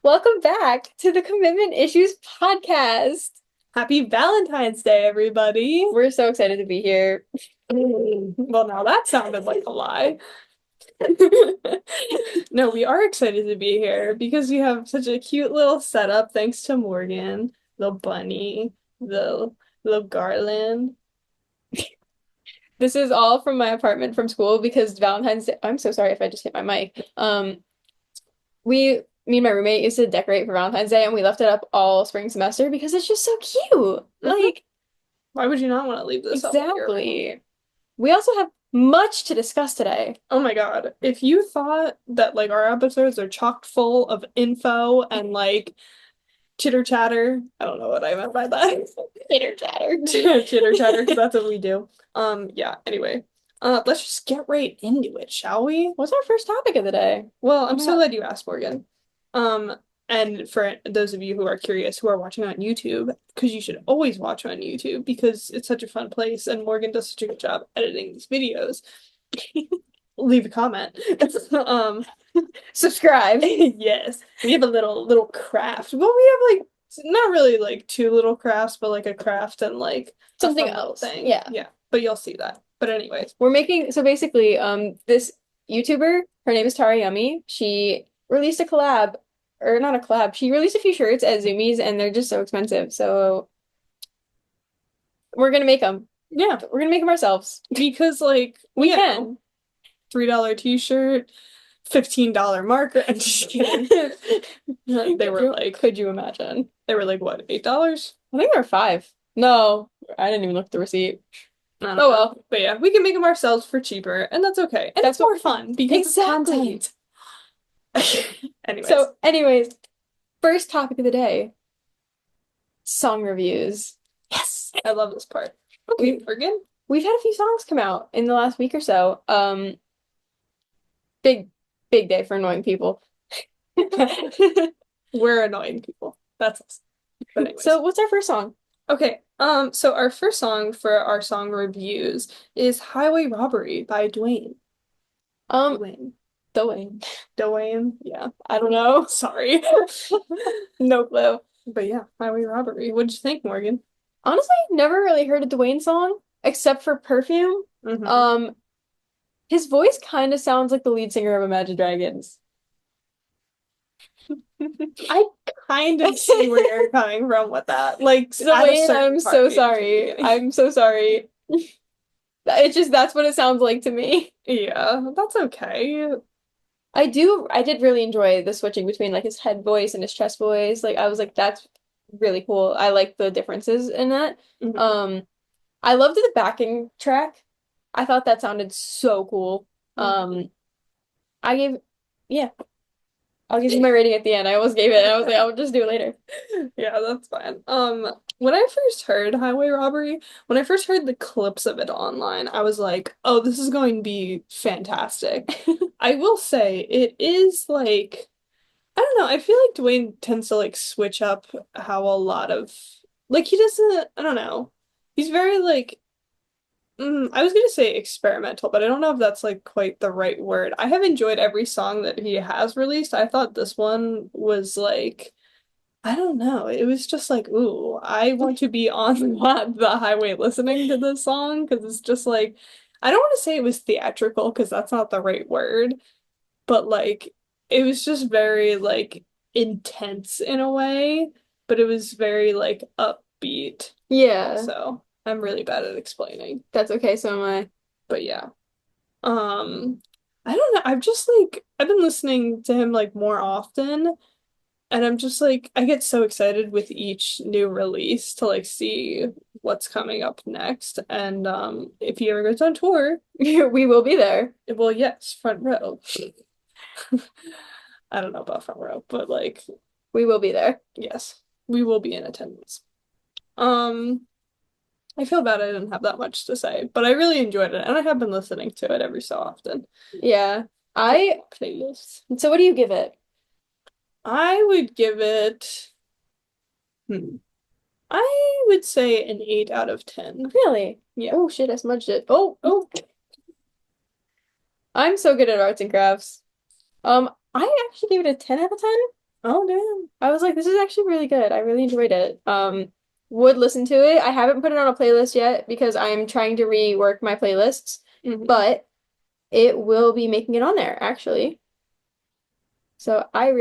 Welcome back to the Commitment Issues podcast. Happy Valentine's Day, everybody. We're so excited to be here. Well, now that sounded like a lie. No, we are excited to be here because we have such a cute little setup thanks to Morgan, the bunny, the little garland. This is all from my apartment from school because Valentine's Day. I'm so sorry if I just hit my mic. Me and my roommate used to decorate for Valentine's Day and we left it up all spring semester because it's just so cute. Like, Why would you not want to leave this up here? exactly. We also have much to discuss today. Oh my God. If you thought that like our episodes are chock full of info and like chitter chatter, I don't know what I meant by that. Chitter chatter. Chitter chatter, because that's what we do. Yeah, anyway. Let's just get right into it, shall we? What's our first topic of the day? Well, I'm so Yeah. glad you asked, Morgan. Um, and for those of you who are curious who are watching on YouTube, because you should always watch on YouTube because it's such a fun place and Morgan does such a good job editing these videos. Leave a comment. Um, Subscribe. yes. We have a little craft. Well, we have like not really like two little crafts, but like a craft and like a Something fun little else. thing. Yeah. Yeah. But you'll see that. But anyways. We're making so basically, this YouTuber, her name is Tara Yummy. She released a collab, or not a collab. She released a few shirts at Zoomies, and they're just so expensive. So we're gonna make them. Yeah. We're gonna make them ourselves. Because like We you know, can. $3 t-shirt, $15 marker. I'm just kidding. They were like, Could you imagine? they were like what, $8? I think they were 5. No, I didn't even look at the receipt. I don't Oh know. well. But yeah, we can make them ourselves for cheaper, and that's okay. And That's it's more fun because Exactly. it's content. Anyways. So, anyways, first topic of the day, song reviews. Yes, I love this part. Okay, Morgan. We've had a few songs come out in the last week or so. Big, big day for annoying people. We're annoying people. That's us. But anyways. So, what's our first song? Okay, so our first song for our song reviews is Highway Robbery by Dwayne. Dwayne. Dwayne. Dwayne. Yeah. I don't know. Sorry. No clue. But yeah, Highway Robbery. What'd you think, Morgan? Honestly, never really heard a Dwayne song except for Perfume. Mhm. His voice kind of sounds like the lead singer of Imagine Dragons. I kind of see where you're coming from with that. Like, at a Dwayne, certain I'm part, so maybe. sorry. I'm so sorry. That's what it sounds like to me. Yeah, that's okay. I did really enjoy the switching between like his head voice and his chest voice. Like I was like, that's really cool. I like the differences in that. Mhm. I loved the backing track. I thought that sounded so cool. I gave, yeah, I'll give you my rating at the end. I almost gave it. I was like, I'll just do it later. Yeah, that's fine. When I first heard Highway Robbery, when I first heard the clips of it online, I was like, oh, this is going to be fantastic. I will say it is like, I don't know, I feel like Dwayne tends to like switch up how a lot of like he doesn't, I don't know. He's very like I was gonna say experimental, but I don't know if that's like quite the right word. I have enjoyed every song that he has released. I thought this one was like I don't know. It was just like, ooh, I want to be on the highway listening to this song because it's just like, I don't want to say it was theatrical because that's not the right word, but like, it was just very like intense in a way, but it was very like upbeat. Yeah, Also, I'm really bad at explaining, that's okay. So am I. but yeah. Um, I don't know. I've been listening to him like more often. And I'm just like, I get so excited with each new release to like see what's coming up next. And if he ever goes on tour, We will be there. well, yes, front row. I don't know about front row, but like, We will be there. yes, we will be in attendance. Um, I feel bad I didn't have that much to say, but I really enjoyed it, and I have been listening to it every so often. Yeah. I Playlists. So what do you give it? I would give it, I would say an 8 out of 10. Really? Yeah. Oh shit, I smudged it. Oh, Oh, I'm so good at arts and crafts. I actually gave it a 10 out of 10. Oh, damn. I was like, this is actually really good. I really enjoyed it. Would listen to it. I haven't put it on a playlist yet because I'm trying to rework my playlists, Hmm. but it will be making it on there actually. So I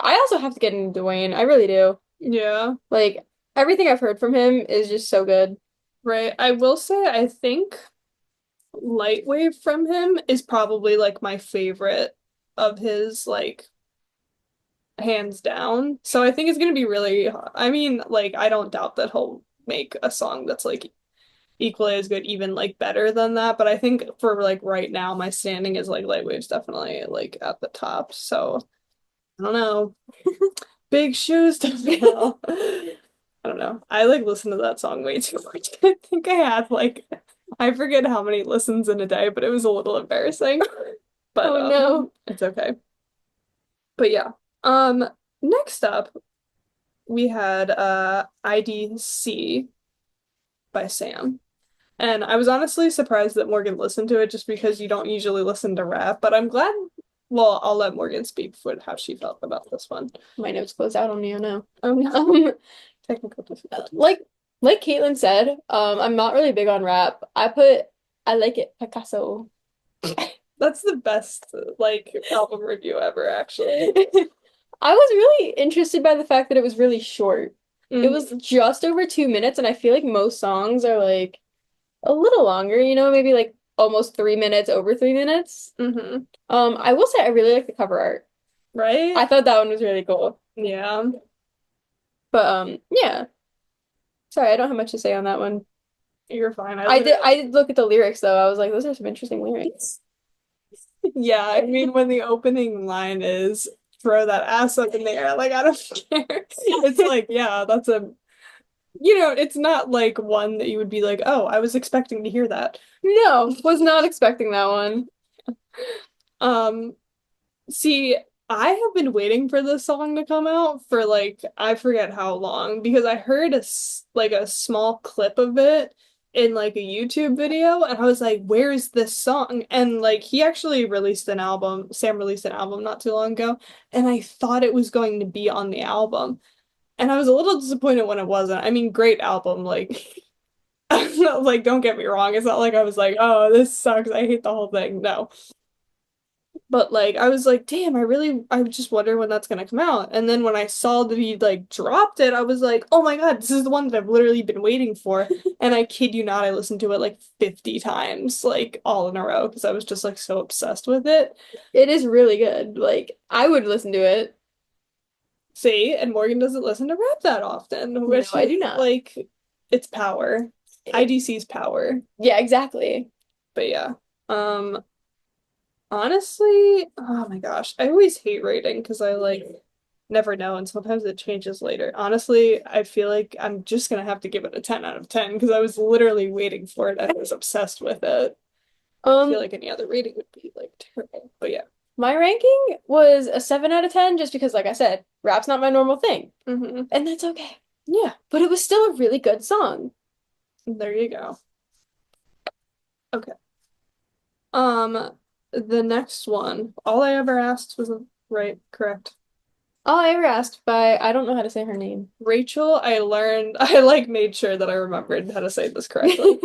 also have to get into Dwayne. I really do. Yeah, Like everything I've heard from him is just so good. right. I will say, I think Lightwave from him is probably like my favorite of his, like, hands down. So I think it's gonna be really, I mean, like, I don't doubt that he'll make a song that's like equally as good, even like better than that. But I think for like right now, my standing is like Lightwave's definitely like at the top. So I don't know. Big shoes to fill. I don't know. I like listen to that song way too much. I think I had like I forget how many listens in a day, but it was a little embarrassing. But Oh no. it's okay. But yeah. Um Next up we had IDC by Sam. And I was honestly surprised that Morgan listened to it just because you don't usually listen to rap, but I'm glad, well, I'll let Morgan speak for how she felt about this one. My notes closed out on me. Oh no. Oh no. Um, Technical difficulties. like Caitlin said, I'm not really big on rap. I like it Picasso. That's the best like album review ever, actually. I was really interested by the fact that it was really short. It was Hmm. just over 2 minutes, and I feel like most songs are like a little longer, maybe like almost 3 minutes, over 3 minutes. Hmm. I will say I really like the cover art. I Right? thought that one was really cool. Yeah. But yeah. Sorry, I don't have much to say on that one. You're fine. I I literally, did look at the lyrics though. I was like, those are some interesting lyrics. yeah, I mean, when the opening line is throw that ass up in the air, like, I don't care. It's like, yeah, that's a, it's not like one that you would be like, oh, I was expecting to hear that. No, was not expecting that one. Um, See, I have been waiting for this song to come out for like I forget how long because I heard like a small clip of it in like a YouTube video and I was like, "Where is this song?" And like he actually released an album, Sam released an album not too long ago, and I thought it was going to be on the album. And I was a little disappointed when it wasn't. I mean, great album, like like don't get me wrong, it's not like I was like, "Oh, this sucks. I hate the whole thing." No. But like I was like, damn, I just wonder when that's gonna come out. And then when I saw that he like dropped it, I was like, oh my God, this is the one that I've literally been waiting for. And I kid you not, I listened to it like 50 times, like all in a row, because I was just like so obsessed with it. It is really good. Like, I would listen to it. See, and Morgan doesn't listen to rap that often, No, which I is do not. like it's power. IDC's power. Yeah, exactly. But yeah. Um Honestly, oh my gosh, I always hate rating because I like never know and sometimes it changes later. Honestly, I feel like I'm just gonna have to give it a 10 out of 10 because I was literally waiting for it. I was obsessed with it. I feel Um, like any other rating would be like terrible. But yeah. my ranking was a 7 out of 10 just because, like I said, rap's not my normal thing. Hmm. And that's okay. Yeah, But it was still a really good song. there you go. Okay. The next one, all I ever asked was right, correct. All I ever asked by, I don't know how to say her name. Rachel, I learned, I like made sure that I remembered how to say this correctly.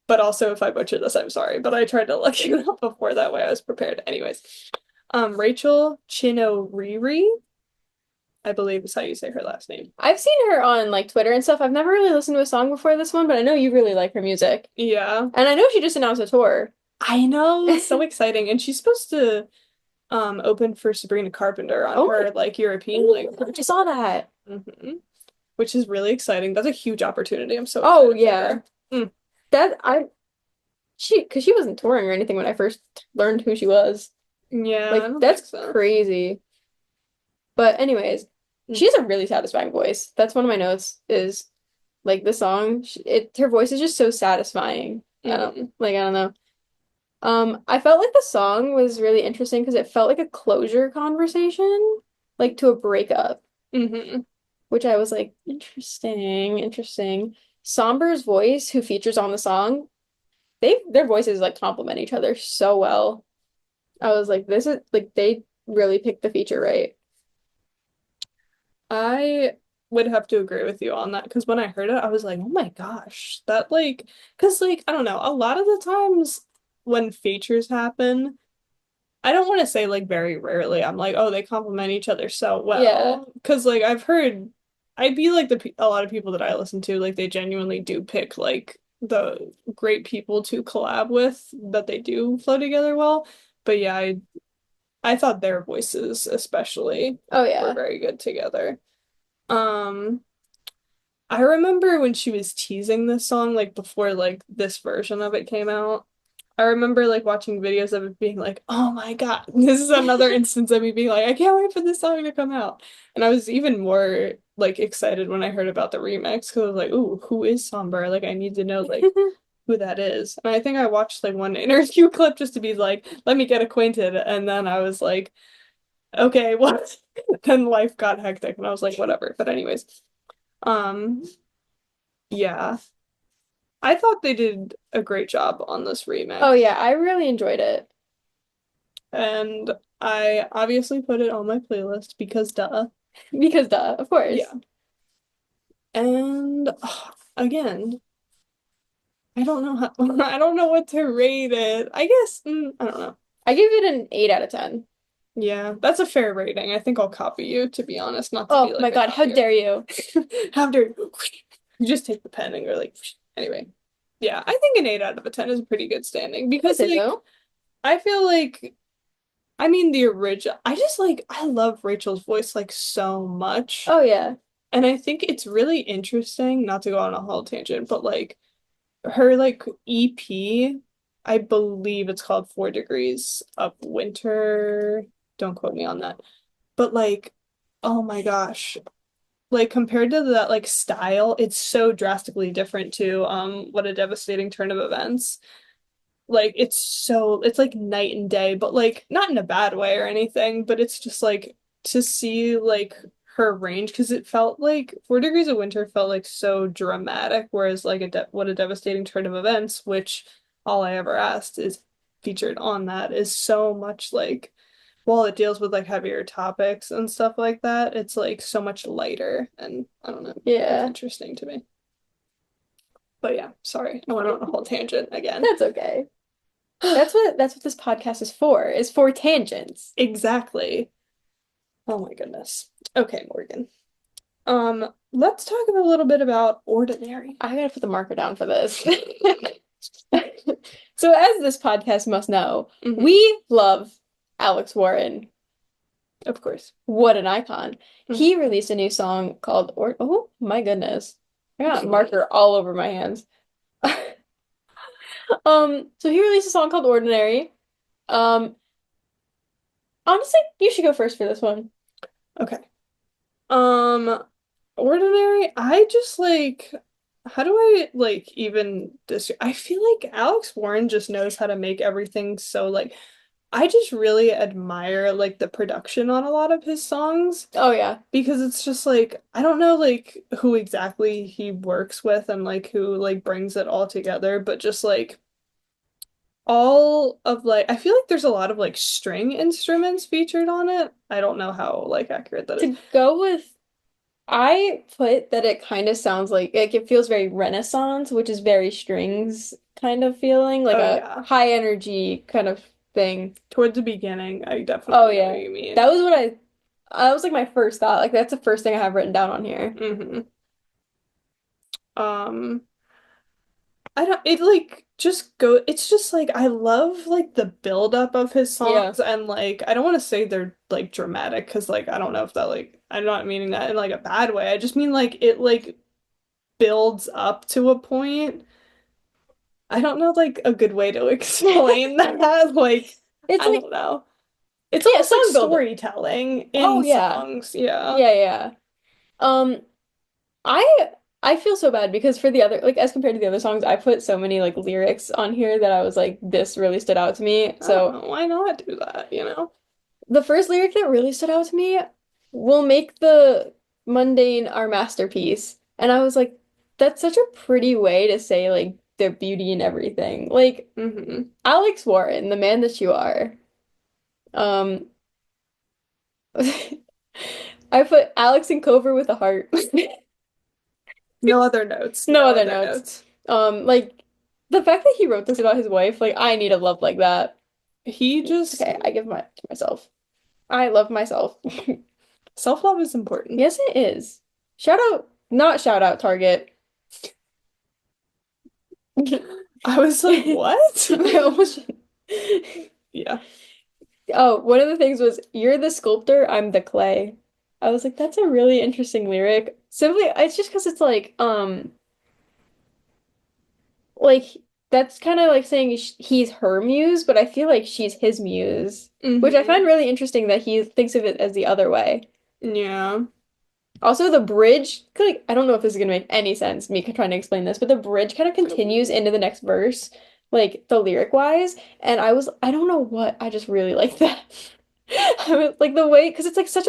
But also, if I butcher this, I'm sorry. But I tried to look it up before that way I was prepared. Anyways, Rachel Chinoriri, I believe is how you say her last name. I've seen her on like Twitter and stuff. I've never really listened to a song before this one, but I know you really like her music. Yeah, And I know she just announced a tour. I know, so exciting. And she's supposed to open for Sabrina Carpenter on Oh her my, like European like I saw that. hmm which is really exciting. That's a huge opportunity. I'm so Oh excited for yeah. her. Mm. That I because she wasn't touring or anything when I first learned who she was. Yeah, I Like don't think that's so. crazy. But anyways, Mm. she has a really satisfying voice. That's one of my notes is like the song, her voice is just so satisfying. Hmm. I don't know. I felt like the song was really interesting because it felt like a closure conversation, like to a breakup, Hmm. which I was like, interesting, interesting. Somber's voice, who features on the song, their voices like complement each other so well. I was like, this is like they really picked the feature right. I would have to agree with you on that because when I heard it, I was like, oh my gosh, that like, because like, I don't know, a lot of the times when features happen, I don't want to say like very rarely, I'm like, oh, they complement each other so Yeah. well. Because like I've heard, I'd be like a lot of people that I listen to, like they genuinely do pick like the great people to collab with that they do flow together well. But yeah, I thought their voices especially Oh were yeah. very good together. Um, I remember when she was teasing this song, like before like this version of it came out. I remember like watching videos of it being like, oh my God, this is another instance of me being like, I can't wait for this song to come out. And I was even more like excited when I heard about the remix because I was like, ooh, who is Somber? Like I need to know like who that is. And I think I watched like one interview clip just to be like, let me get acquainted. And then I was like, okay, what? Then life got hectic and I was like, whatever. But anyways, um, yeah. I thought they did a great job on this Oh remix. yeah, I really enjoyed it. And I obviously put it on my playlist because duh. Because duh, of course. Yeah. And again, I don't know how I don't know what to rate it. I guess I don't know. I give it an 8 out of 10. Yeah, that's a fair rating. I think I'll copy you, to be honest, not to be Oh my like a God, how copier. dare you? How dare you just take the pen and go like anyway. Yeah, I think an 8 out of a 10 is a pretty good standing I would because say like so. I feel like I mean the original I just like I love Rachel's voice like so much. Oh yeah. And I think it's really interesting, not to go on a whole tangent, but like her like EP, I believe it's called 4 Degrees of Winter. Don't quote me on that. But like, oh my gosh. Like compared to that like style, it's so drastically different to What a Devastating Turn of Events. Like it's like night and day, but like not in a bad way or anything, but it's just like to see like her range because it felt like 4 Degrees of Winter felt like so dramatic, whereas like What a Devastating Turn of Events, which all I ever asked is featured on that, is so much like while it deals with like heavier topics and stuff like that, it's like so much lighter and I don't know, it's Yeah. interesting to me. But yeah, sorry, I went on a whole tangent again. That's okay. That's what this podcast is for tangents. Exactly. Oh my goodness. Okay, Morgan. Let's talk a little bit about Ordinary. I gotta put the marker down for this. So as this podcast must know, Hmm. we love Alex Warren. Of course. What an icon. Mhm. He released a new song called Or oh my goodness. I got marker all over my hands. So he released a song called Ordinary. Um, Honestly, you should go first for this one. Okay. Um, Ordinary, I just like how do I like even this I feel like Alex Warren just knows how to make everything so like I just really admire like the production on a lot of his songs. Oh yeah. Because it's just like I don't know like who exactly he works with and like who like brings it all together, but just like all of like I feel like there's a lot of like string instruments featured on it. I don't know how like accurate that is. To go with I put that it kind of sounds like it feels very Renaissance, which is very strings kind of feeling, like Oh a yeah. high energy kind of thing. Towards the beginning, I Oh definitely know what yeah. you mean. That was what that was like my first thought. Like that's the first thing I have written down on here. Hmm. Um I don't it like just go it's just like I love like the buildup of his Yeah. songs and like I don't want to say they're like dramatic because like I don't know if that like I'm not meaning that in like a bad way. I just mean like it like builds up to a point. I don't know like a good way to explain that. Like It's I like don't know. It's yeah, almost like song builder. storytelling Oh in yeah. songs. Yeah. Yeah, yeah. Um I I feel so bad because for the other like as compared to the other songs, I put so many like lyrics on here that I was like this really stood out to me. I don't So know. Why not do that, you know? the first lyric that really stood out to me will make the mundane our masterpiece. And I was like, that's such a pretty way to say like the beauty in everything. Like Hmm. Alex Warren, the man that you are. Um I put Alex and Cover with a heart. No other notes. No No other other notes. notes. Like the fact that he wrote this about his wife, like I need a love like that. He It's just okay. I give my to myself. I love myself. self-love is important. Yes, it is. Shout out, not shout out Target. I was like, what? I almost. Yeah. Oh, one of the things was, "You're the sculptor, I'm the clay." I was like, that's a really interesting lyric. Simply, it's just because it's like that's kind of like saying he's her muse, but I feel like she's his muse, which I find Hmm. really interesting that he thinks of it as the other way. Yeah. Also, the bridge, like, I don't know if this is gonna make any sense, me trying to explain this, but the bridge kind of continues into the next verse, like the lyric wise. And I don't know what, I just really like that. I was like the way, because it's like such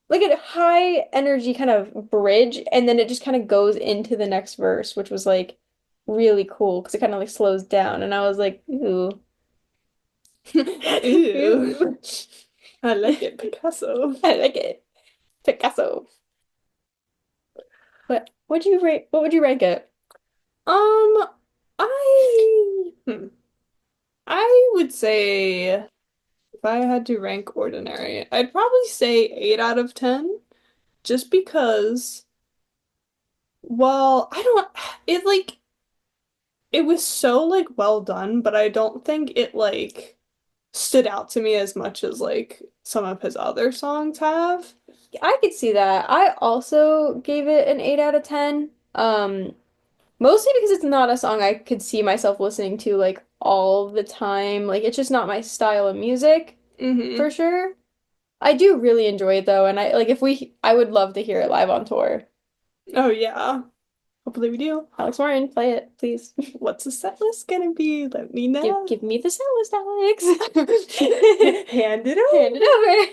like a high energy kind of bridge, and then it just kind of goes into the next verse, which was like really cool because it kind of like slows down. And I was like, ooh, Ew. ooh, I like it, Picasso. I like it. Picasso. But what would you rank it? Um, I would say if I had to rank Ordinary, I'd probably say 8 out of 10, just because, well, I don't, it like, it was so like well done, but I don't think it like stood out to me as much as like some of his other songs have. I could see that. I also gave it an 8 out of 10. Mostly because it's not a song I could see myself listening to like all the time. Like it's just not my style of music Hmm. for sure. I do really enjoy it though, and I like if we I would love to hear it live on tour. Oh yeah. Hopefully we do. Alex Martin, play it, please. What's the set list gonna be? Let me Give know. give me the set list, Alex. Hand it Hand it over. over.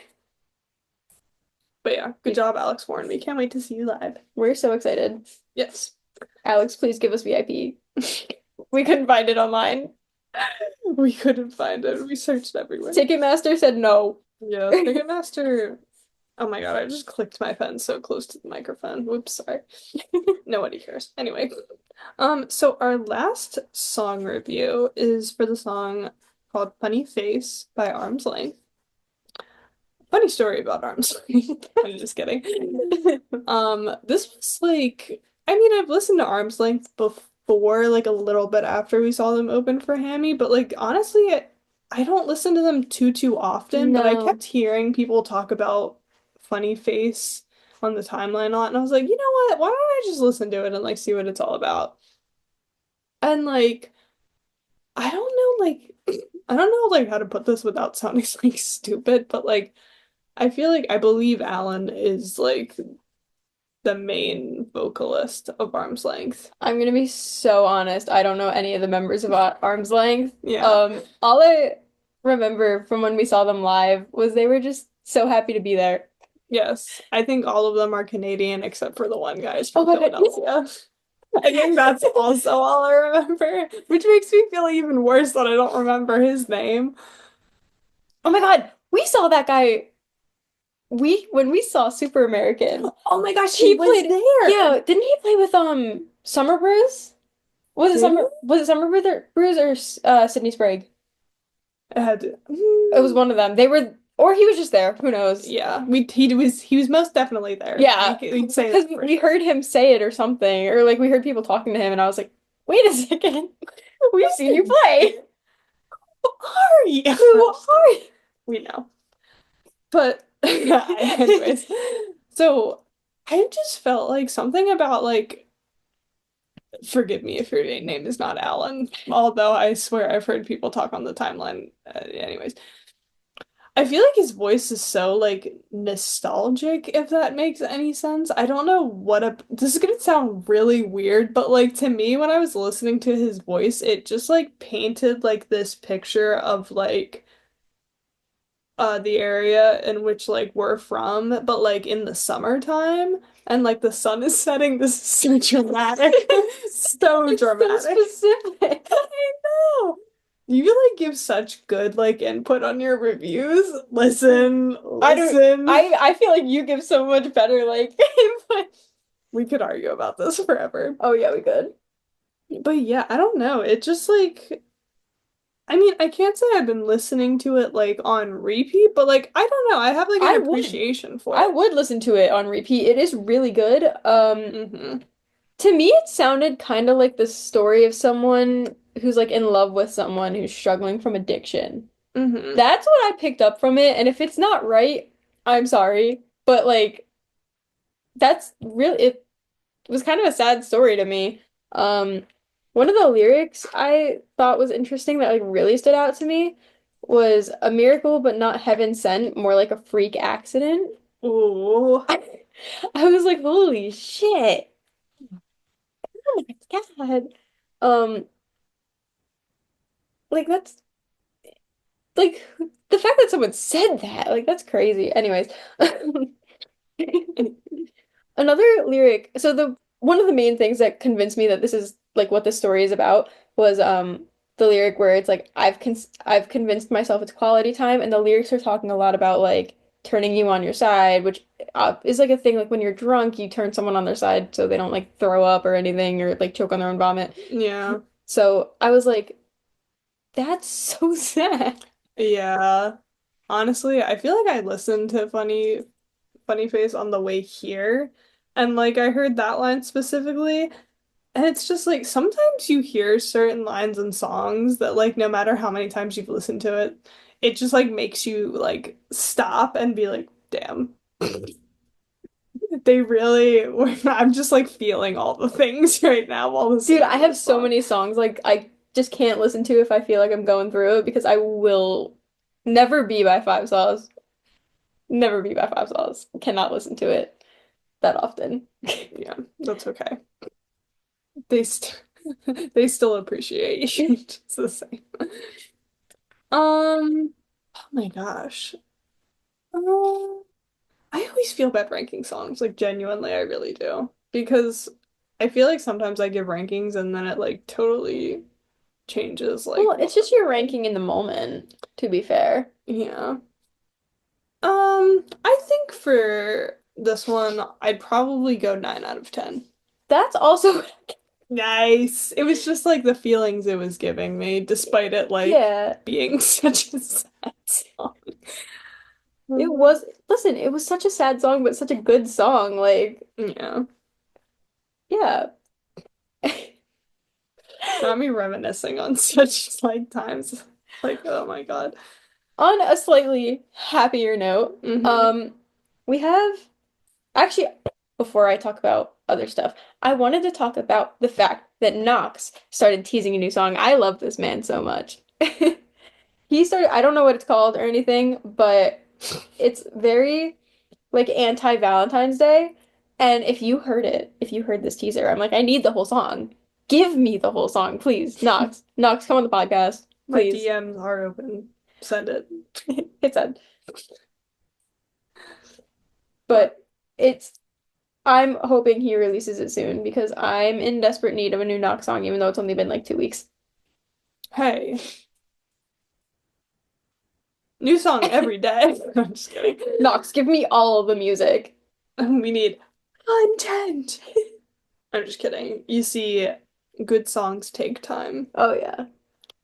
But yeah, good job, Alex Warren. We can't wait to see you live. We're so excited. Yes. Alex, please give us VIP. We couldn't find it online. We couldn't find it. We searched everywhere. Ticketmaster said no. Yeah, Ticketmaster. Oh my God, I just clicked my pen so close to the microphone. Whoops, sorry. Nobody cares. Anyway, so our last song review is for the song called Funny Face by Arm's Length. Funny story about Arm's Length. I'm just kidding. This was like, I mean, I've listened to Arm's Length before, like a little bit after we saw them open for Hammy, but like honestly, I don't listen to them too often, but I No. kept hearing people talk about Funny Face on the timeline a lot, and I was like, you know what? Why don't I just listen to it and like see what it's all about? And like, I don't know, like, I don't know like how to put this without sounding like stupid, but like, I feel like I believe Alan is like the main vocalist of Arm's Length. I'm gonna be so honest. I don't know any of the members of Arm's Length. Yeah. All I remember from when we saw them live was they were just so happy to be there. Yes. I think all of them are Canadian except for the one guy's Oh from my God. Philadelphia. I think that's also all I remember, which makes me feel even worse that I don't remember his name. Oh my God. We saw that guy. We when we saw Super American. Oh my gosh, he He was played. there. Yeah, didn't he play with Summer Bruise? Did he? Was it Summer Bruise or Sydney Sprague? It had to, It was one of them. They were, or he was just there. Who knows? yeah, he was most definitely there. Yeah, We could say because that for we sure. heard him say it or something, or like we heard people talking to him, and I was like, "Wait a second, we've seen you play. Who are you? Who are you?" We know. But anyways, so I just felt like something about like forgive me if your name is not Alan, although I swear I've heard people talk on the timeline. Anyways, I feel like his voice is so like nostalgic, if that makes any sense. I don't know what a this is gonna sound really weird, but like to me when I was listening to his voice, it just like painted like this picture of like the area in which like we're from, but like in the summertime and like the sun is setting. This is so dramatic. So It's so dramatic. specific. I know. You like give such good like input on your reviews. Listen, I don't listen. I feel like you give so much better like input. We could argue about this forever. Oh yeah, we could. But yeah, I don't know. It just like I mean, I can't say I've been listening to it like on repeat, but like I don't know. I have like an I would appreciation for I it. would listen to it on repeat. It is really good. Hmm. To me it sounded kind of like the story of someone who's like in love with someone who's struggling from addiction. Hmm. That's what I picked up from it, and if it's not right, I'm sorry, but like that's really it was kind of a sad story to me. Um, one of the lyrics I thought was interesting that like really stood out to me was a miracle but not heaven sent, more like a freak accident. Ooh. I was like, holy shit. Oh my God. Um, like that's like the fact that someone said that, like that's crazy. Anyways. Another lyric, so the one of the main things that convinced me that this is like what this story is about was the lyric where it's like I've convinced myself it's quality time, and the lyrics are talking a lot about like turning you on your side, which is like a thing like when you're drunk you turn someone on their side so they don't like throw up or anything or like choke on their own vomit. Yeah. So I was like that's so sad. Yeah. Honestly, I feel like I listened to Funny Face on the way here, and like I heard that line specifically, and it's just like sometimes you hear certain lines in songs that like no matter how many times you've listened to it, it just like makes you like stop and be like, damn. They really were I'm just like feeling all the things right now while Dude, listening I to have this so song. many songs like I just can't listen to if I feel like I'm going through it because I will never be by Five Sauce. Never be by Five Sauce. Cannot listen to it that often. Yeah, that's okay. They st they still appreciate you just the same. Oh my gosh. Um, I always feel bad ranking songs, like genuinely, I really do. Because I feel like sometimes I give rankings and then it like totally changes like Well, what it's just I'm your feeling. ranking in the moment, to be fair. Yeah. I think for this one, I'd probably go 9 out of 10. That's also Nice. It was just like the feelings it was giving me, despite it like yeah. being such a sad song. It was listen, it was such a sad song, but such a good song. Like, Yeah. yeah. Got me reminiscing on such like times. Like, oh my God. On a slightly happier note, Hmm. we have actually, before I talk about other stuff, I wanted to talk about the fact that Knox started teasing a new song. I love this man so much. He started, I don't know what it's called or anything, but it's very like anti-Valentine's Day. And if you heard this teaser, I'm like, I need the whole song. Give me the whole song, please. Knox, Knox, come on the podcast, My please. DMs are open. Send it. It's a, But but it's I'm hoping he releases it soon because I'm in desperate need of a new Knox song, even though it's only been like 2 weeks. hey, new song every day. I'm just kidding. Knox, give me all of the music. We need content. I'm just kidding. You see, good songs take time, Oh yeah.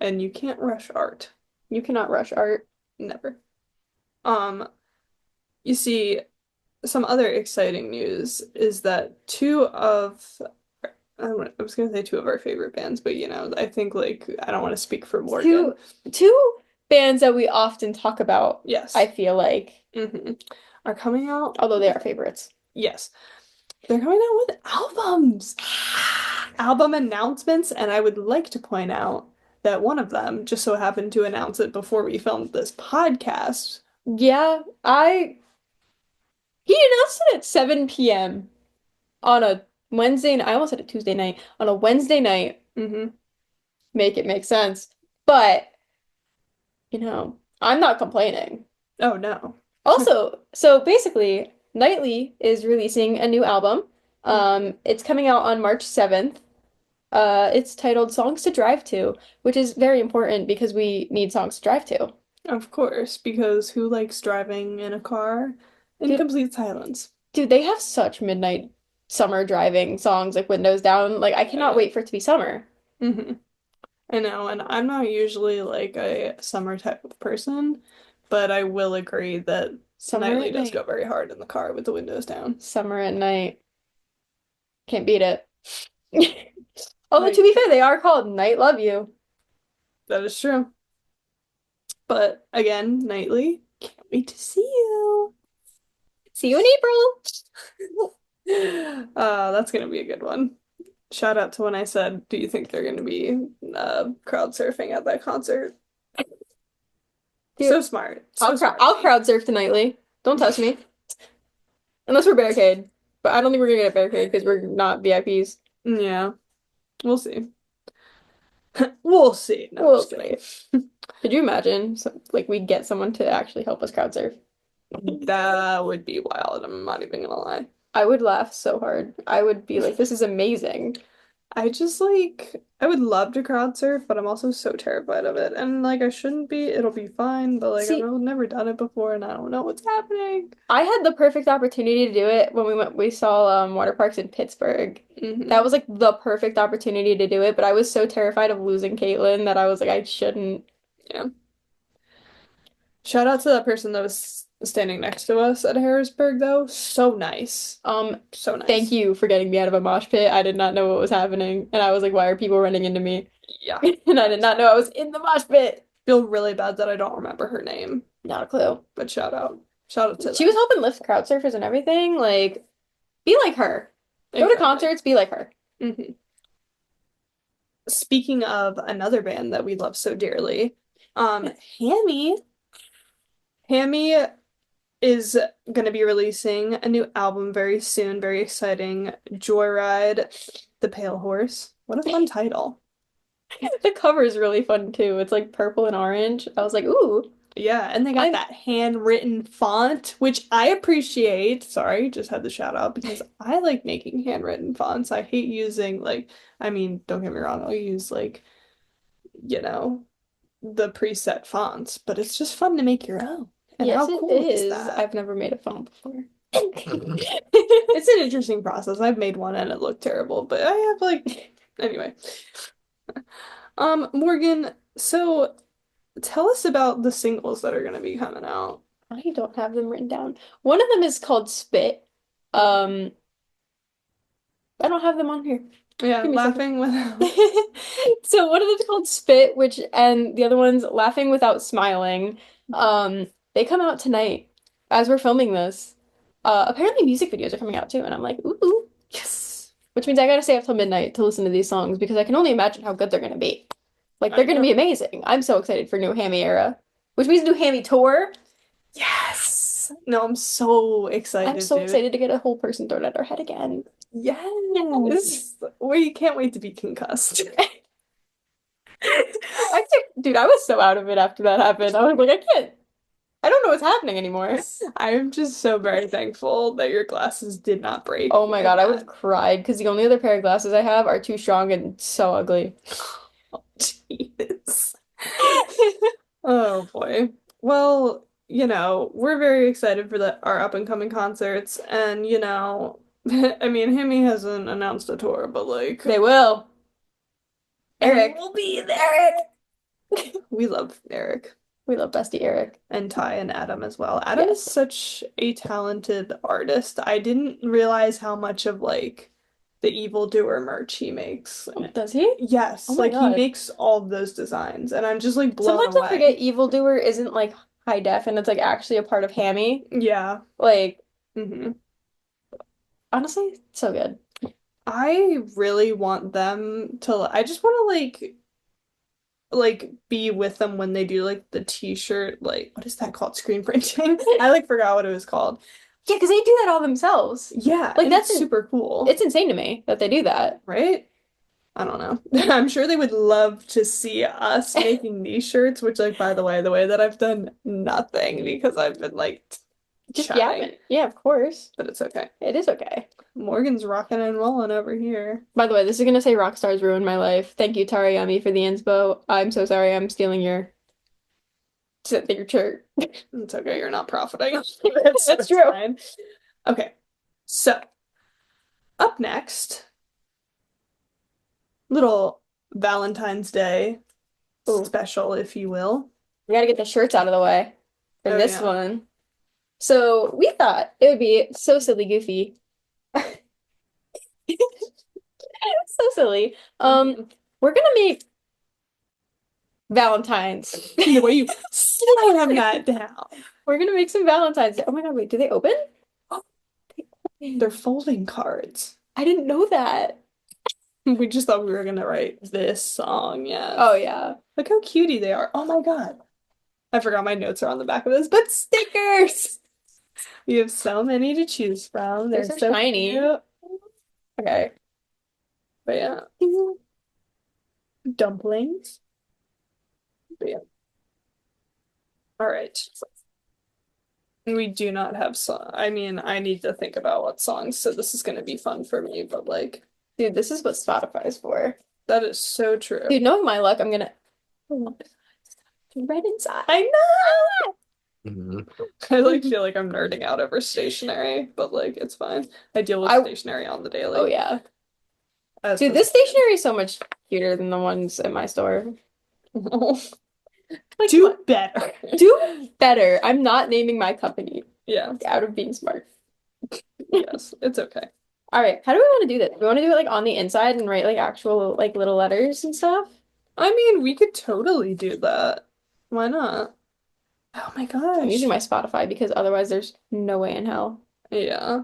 and you can't rush art. You cannot rush art. Never. Um, you see, some other exciting news is that I was gonna say two of our favorite bands, but you know, I think like I don't want to speak for Two Morgan. two bands that we often talk about, I Yes. feel like, Hmm. Are coming out. although they are favorites. Yes. They're coming out with albums. Album announcements, and I would like to point out that one of them just so happened to announce it before we filmed this podcast. Yeah, I he announced it at 7 p.m. on a Wednesday night. I almost said a Tuesday night. On a Wednesday night. Hmm. Make it make sense. But, I'm not complaining. Oh no. Also, so basically, Knightley is releasing a new album. Mhm. It's coming out on March 7th. It's titled Songs to Drive To, which is very important because we need songs to drive to. Of course, because who likes driving in a car in Dude, complete silence? they have such midnight summer driving songs like Windows Down. Like I cannot wait for it to be summer. Hmm. I know, and I'm not usually like a summer type of person, but I will agree that Summer Nightly at does night. go very hard in the car with the windows down. Summer at night. Can't beat it. Although to be Like, fair, they are called Night Love You. that is true. But again, Nightly, can't wait to see you. See you in April. That's gonna be a good one. Shout out to when I said, do you think they're gonna be crowd surfing at that concert? Dude, So smart. So smart of I'll me. crowd surf to Nightly. Don't touch me. Unless we're barricade. But I don't think we're gonna get barricade because we're not VIPs. Yeah, we'll see. We'll see. No, I'm We'll just see. kidding. Could you imagine like we get someone to actually help us crowd surf? That would be wild. I'm not even gonna lie. I would laugh so hard. I would be like, this is amazing. I just like I would love to crowd surf, but I'm also so terrified of it. And like I shouldn't be. It'll be fine, but like I've See, never done it before and I don't know what's happening. I had the perfect opportunity to do it when we saw water parks in Pittsburgh. That Hmm. was like the perfect opportunity to do it, but I was so terrified of losing Kaitlyn that I was like, I shouldn't. Yeah. Shout out to that person that was standing next to us at Harrisburg though. So nice. Um, So Thank nice. you for getting me out of a mosh pit. I did not know what was happening, and I was like, why are people running into me? Yeah. And I did not know I was in the mosh pit. Feel really bad that I don't remember her name, Not a clue. but shout out. Shout out to She was them. helping lift crowd surfers and everything. Like, be like her. Go to Exactly. concerts, be like her. Hmm. Speaking of another band that we love so dearly, Hammy. Hammy is going to be releasing a new album very soon, very exciting. Joyride, the Pale Horse. What a fun title. The cover is really fun too. It's like purple and orange. I was like, ooh, Yeah, and they got I'm that handwritten font, which I appreciate. Sorry, just had the shout out because I like making handwritten fonts. I hate using like, I mean, don't get me wrong, I'll use like, you know, the preset fonts, but it's just fun to make your own. And yes, how it cool is is. that? I've never made a phone before. It's an interesting process. I've made one and it looked terrible, but I have like anyway. Morgan, so tell us about the singles that are going to be coming out. I don't have them written down. One of them is called Spit. Um, I don't have them on here. Yeah, Give me a second. laughing with So one of them's called Spit, which and the other one's Laughing Without Smiling. They come out tonight as we're filming this. Apparently music videos are coming out too, and I'm like, ooh, yes. Which means I gotta stay up till midnight to listen to these songs because I can only imagine how good they're gonna be. Like I they're gonna be know. amazing. I'm so excited for new Hammy era, which means new Hammy tour. Yes. No, I'm so I'm excited, so dude. excited to get a whole person thrown at our head again. Yes. We can't wait to be concussed. Dude, I was so out of it after that happened. I was like, I don't know what's happening anymore. I'm just so very thankful that your glasses did not break Oh my in God, I would have that. cried because the only other pair of glasses I have are too strong and so ugly. Jeez. Oh boy. Well, we're very excited for our up and coming concerts, and I mean, Himi hasn't announced a tour, but like, They will. and Eric. we'll be there. We love Eric We love Bestie Eric. and Ty and Adam as well. Adam is Yes. such a talented artist. I didn't realize how much of like the evildoer merch he makes. Oh, does he? Oh Yes, my like he God. makes all of those designs, and I'm just like blown Sometimes I forget away. Evildoer isn't like high def and it's like actually a part of Hammy. Yeah. Like, Hmm. honestly, so good. I really want them to, I just want to like be with them when they do like the t-shirt, like what is that called? Screen printing. I like forgot what it was called. Yeah, because they do that all themselves. Yeah, Like and it's that's super cool, it's insane to me that they do that. right? I don't know. I'm sure they would love to see us making these shirts, which like by the way that I've done nothing because I've been like Just yapping. chatting, Yeah, of course. but it's okay. It is okay. Morgan's rocking and rolling over here. By the way, this is gonna say rock stars ruined my life. Thank you, Tariyami, for the inspo. I'm so sorry I'm stealing your shirt. It's okay, you're not profiting. That's It's true. fine. Okay, so up next, little Valentine's Day Ooh, special, if you will. we gotta get the shirts out of the way for Oh this yeah. one. So we thought it would be so silly goofy. So silly. Mhm. We're gonna make Valentines. The way you slam that down. We're gonna make some Valentines. Oh my God, wait, do they open? They're folding cards. I didn't know that. We just thought we were gonna write this song, yeah. Oh yeah. Look how cutie they are. Oh my God. I forgot my notes are on the back of this, but stickers! We have so many to choose from. They're They're so so shiny. cute. Okay. But yeah, dumplings. But yeah. All right. We do not have song. I mean, I need to think about what songs, so this is gonna be fun for me, but like, Dude, this is what Spotify's for. that is so true. Dude, knowing my luck, I'm gonna red inside. I know. Mhm. I like feel like I'm nerding out over stationery, but like it's fine. I deal with I stationery on the daily. Oh yeah. As Dude, this stationery is so much cuter than the ones at my store. Like, do better. do better. I'm not naming my company Yeah, out of being smart. yes, it's okay. All right, how do we want to do this? We want to do it like on the inside and write like actual like little letters and stuff. I mean, we could totally do that. Why not? Oh my I'm using gosh. my Spotify because otherwise there's no way in hell. Yeah.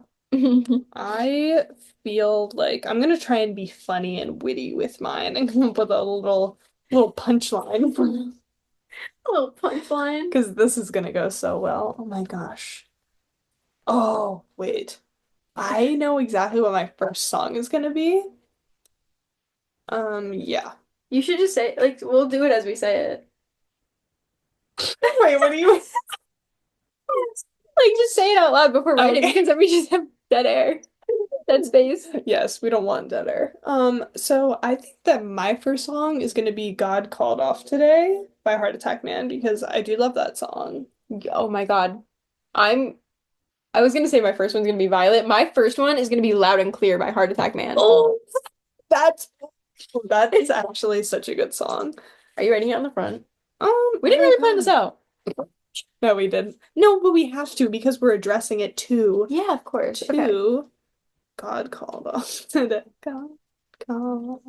I feel like I'm gonna try and be funny and witty with mine and come up with a little punchline A little punchline. because this is gonna go so well. Oh my gosh. Oh, wait. I know exactly what my first song is gonna be. Yeah. You should just say like we'll do it as we say it. Wait, what do you Like just say it out loud before writing Okay. because then we just have dead air, dead space. Yes, we don't want dead air. So I think that my first song is gonna be God Called Off Today by Heart Attack Man because I do love that song. Oh my God. I'm I was gonna say my first one's gonna be Violet. My first one is gonna be Loud and Clear by Heart Attack Man. Oh, that's that is actually such a good song. Are you writing it on the front? We Oh didn't my really plan this God. out. No, we didn't. No, but we have to because we're addressing it Yeah, of course. Okay. to God called off today. God called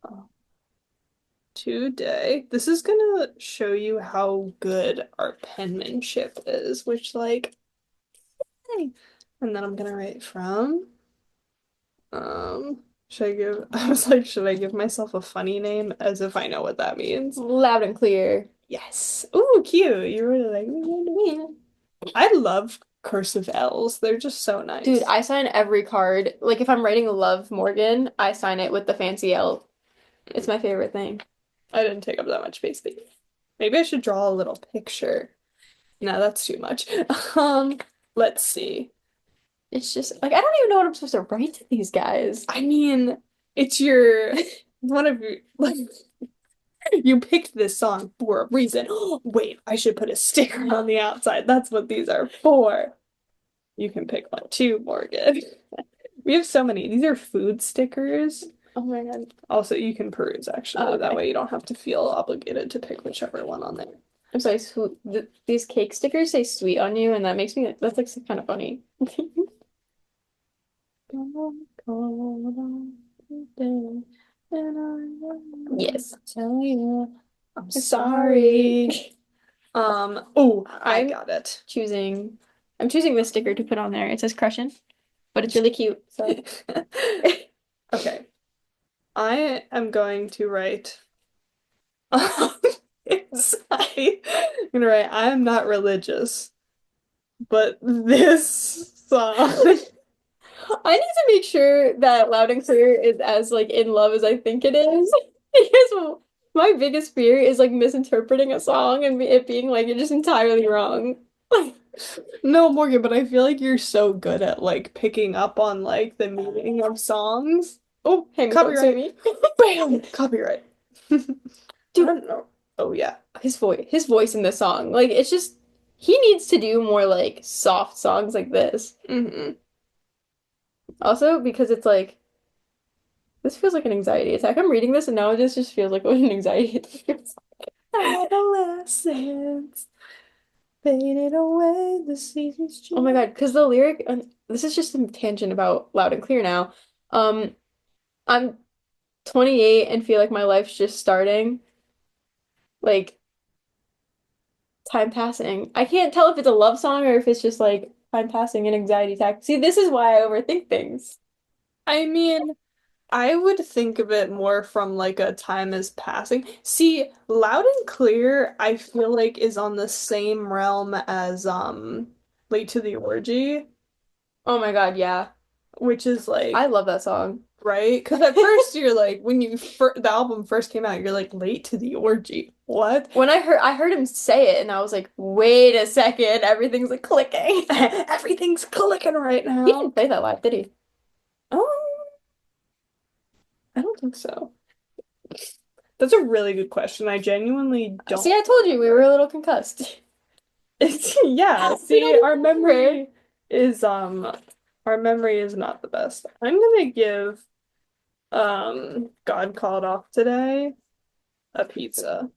off today. This is gonna show you how good our penmanship is, which like, hey. And then I'm gonna write from. Should I give? I was like, should I give myself a funny name as if I know what that means? Loud and Clear. Yes. Ooh, cute. You really like me. I love cursive L's. They're just so nice. Dude, I sign every card. Like if I'm writing Love Morgan, I sign it with the fancy L. It's my favorite thing. I didn't take up that much space, but maybe I should draw a little picture. No, that's too much. Let's see. It's just like I don't even know what I'm supposed to write to these guys. I mean, it's your one of your like you picked this song for a reason. Wait, I should put a sticker on the outside. That's what these are for. You can pick one too, Morgan. We have so many. These are food stickers. Oh my God. Also, you can peruse actually. Oh, That okay. way you don't have to feel obligated to pick whichever one on there. I'm sorry, these cake stickers say sweet on you, and that makes me that's like kind of funny. Yes. Tell you I'm Sorry. sorry. Oh, I I'm got it. I'm choosing this sticker to put on there. It says crushing, but it's really cute. So Okay. I am going to write I'm gonna write I'm not religious, but this song I need to make sure that Loud and Clear is as like in love as I think it is. Because My biggest fear is like misinterpreting a song and it being like you're just entirely wrong. No, Morgan, but I feel like you're so good at like picking up on like the meaning of songs. Oh, Hammy, don't sue copyright. me. Bam! Copyright. I Dude, don't know. Oh yeah. his voice in this song, like it's just he needs to do more like soft songs like this. Hmm. Also, because it's like this feels like an anxiety attack. I'm reading this and now this just feels like what an anxiety attack is. Adolescence faded away, the seasons Oh my change. God, because the lyric, this is just a tangent about Loud and Clear now. Um, I'm 28 and feel like my life's just starting. Like time passing. I can't tell if it's a love song or if it's just like time passing and anxiety attack. See, this is why I overthink things. I mean, I would think of it more from like a time is passing. See, Loud and Clear, I feel like is on the same realm as Late to the Orgy, Oh my God, yeah. which is I like love that song. right? Because at first you're like when the album first came out, you're like Late to the Orgy. What? When I heard him say it and I was like, wait a second, everything's like clicking. Everything's clicking right He now. didn't play that live, did he? Oh, I don't think so. That's a really good question. I genuinely See, don't I told you we were remember. a little concussed. It's yeah, We see, don't even remember. our memory is not the best. I'm gonna give God Called Off Today a pizza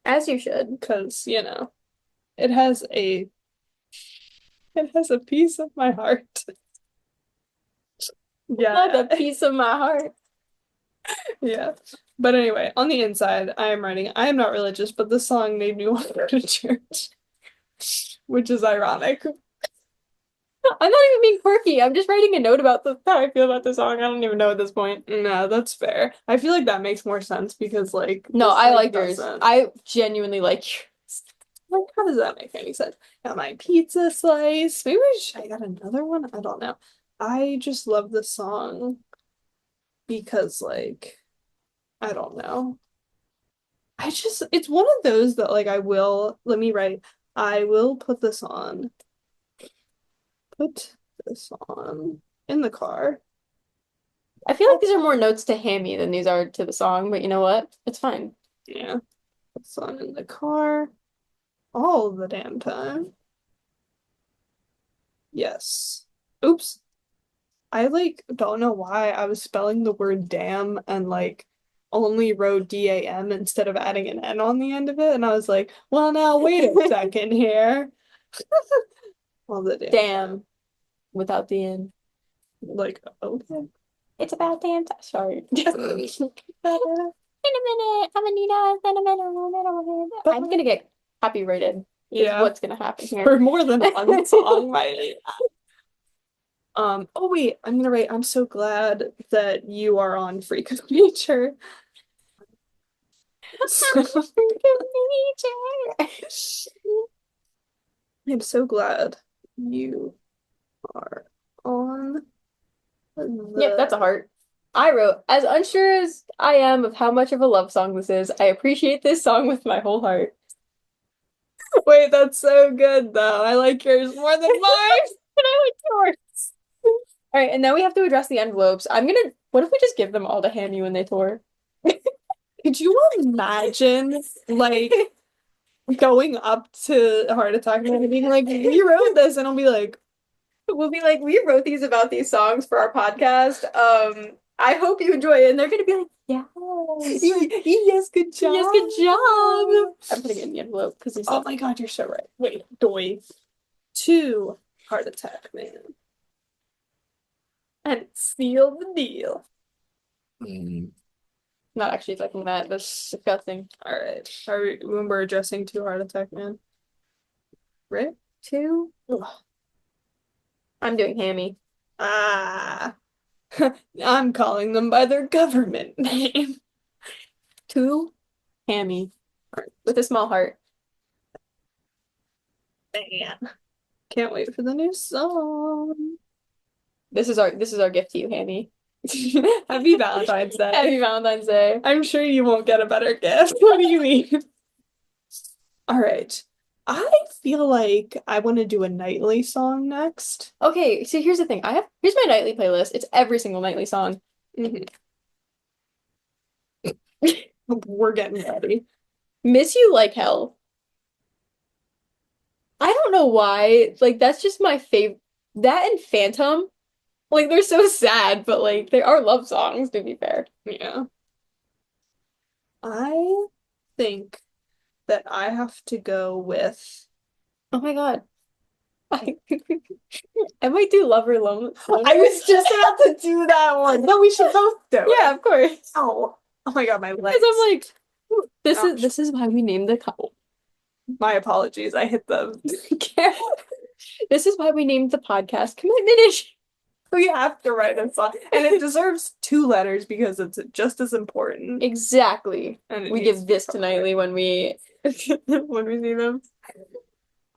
As you should. because, it has a it has a piece of my heart. Not Yeah. a piece of my heart. Yeah. But anyway, on the inside, I am writing, I am not religious, but this song made me want to go to church, which is ironic. I'm not even being quirky. I'm just writing a note about how I feel about the song. I don't even know at this point. No, that's fair. I feel like that makes more sense because like No, this I like like yours. doesn't. I genuinely like yours. Like, how does that make any sense? Got my pizza slice. Maybe I got another one. I don't know. I just love this song because, like, I don't know. It's one of those that, like, let me write, I will put this on in the car. I feel like these are more notes to Hammy than these are to the song, but you know what? It's fine. Yeah, put this on in the car all the damn time. Yes. Oops. I like don't know why I was spelling the word damn and like only wrote DAM instead of adding an N on the end of it. And I was like, well, now wait a second here. All the damn time. Damn, without the end. Like, okay. It's about damn time. Sorry. In a minute, I'm gonna need us in a minute. But I'm gonna get copyrighted, is yeah, what's gonna happen here. for more than one song, right? Oh wait, I'm gonna write, I'm so glad that you are on Freak of Nature. So, I'm so glad you are on Yep, that's a the. heart. I wrote, as unsure as I am of how much of a love song this is, I appreciate this song with my whole heart. Wait, that's so good though. I like yours more than mine. And I like yours. All right, and now we have to address the envelopes. What if we just give them all to Hammy when they tour? Could you imagine like going up to Heart Attack Man and being like, "We wrote this," and I'll be like, We'll be like, we wrote these about these songs for our podcast. I hope you enjoy it. And they're gonna be like, yes. "Yes, good job." Yes, good job. I'm putting it in the envelope because he Oh said, my God, you're so right. Wait, doy. To Heart Attack Man and seal the deal. not actually liking that. That's disgusting. All right. When we're addressing to Heart Attack Man, right? Two. Ugh. I'm doing Hammy. Ah, I'm calling them by their government name. Two. Hammy. With a small heart. Man, can't wait for the new song. This is our gift to you, Hammy. Happy Valentine's Day. Happy Valentine's Day. I'm sure you won't get a better gift. What do you mean? All right. I feel like I want to do a nightly song next. Okay, so here's the thing. Here's my nightly playlist. It's every single nightly song. Mhm. We're getting ready. Miss You Like Hell. I don't know why. Like that's just my favorite. That and Phantom. Like they're so sad, but like they are love songs, to be fair. Yeah. I think that I have to go with. Oh my God. I, I might do Lover Lone. I was just about to do that one. No, we should both do Yeah, it. of course. Oh, oh my God, my Because legs. I'm like, Ouch. this is why we named the couple. My apologies. I hit the. This is why we named the podcast Commitment Issue. We have to write a song, and it deserves two letters because it's just as important. Exactly. And it We needs give to be this to Nightly when we when we see them.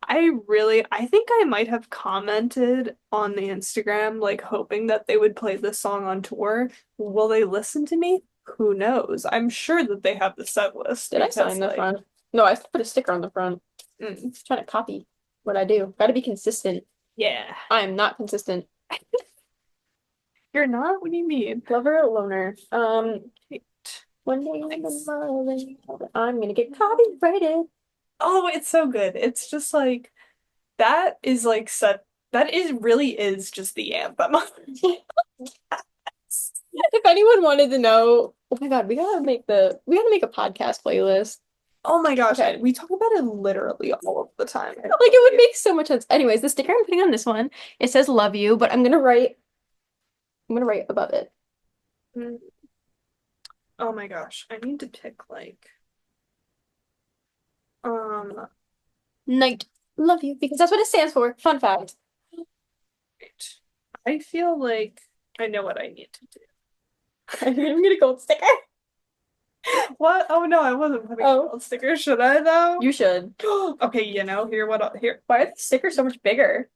I think I might have commented on the Instagram, like hoping that they would play this song on tour. Will they listen to me? Who knows? I'm sure that they have the set list Did I because, sign the like, front? No, I put a sticker on the front. mm, Trying to copy what I do. Got to be consistent. yeah. I am not consistent. You're not? What do you mean? Lover, loner. Wait. One day I'm gonna get copyrighted. Oh, it's so good. It's just like that is like set that is really is just the anthem. If anyone wanted to know, oh my God, we gotta make a podcast playlist. Oh my gosh, Okay. we talk about it literally all of the time. Like it would make so much sense. Anyways, the sticker I'm putting on this one, it says love you, but I'm gonna write above it. Mm. Oh my gosh, I need to pick like um Night. Love you, because that's what it stands for. Fun fact. wait. I feel like I know what I need to do. I'm gonna go with sticker. What? Oh no, I wasn't putting Oh, gold stickers, should I though? you should. Okay, here here. Why are the stickers so much bigger?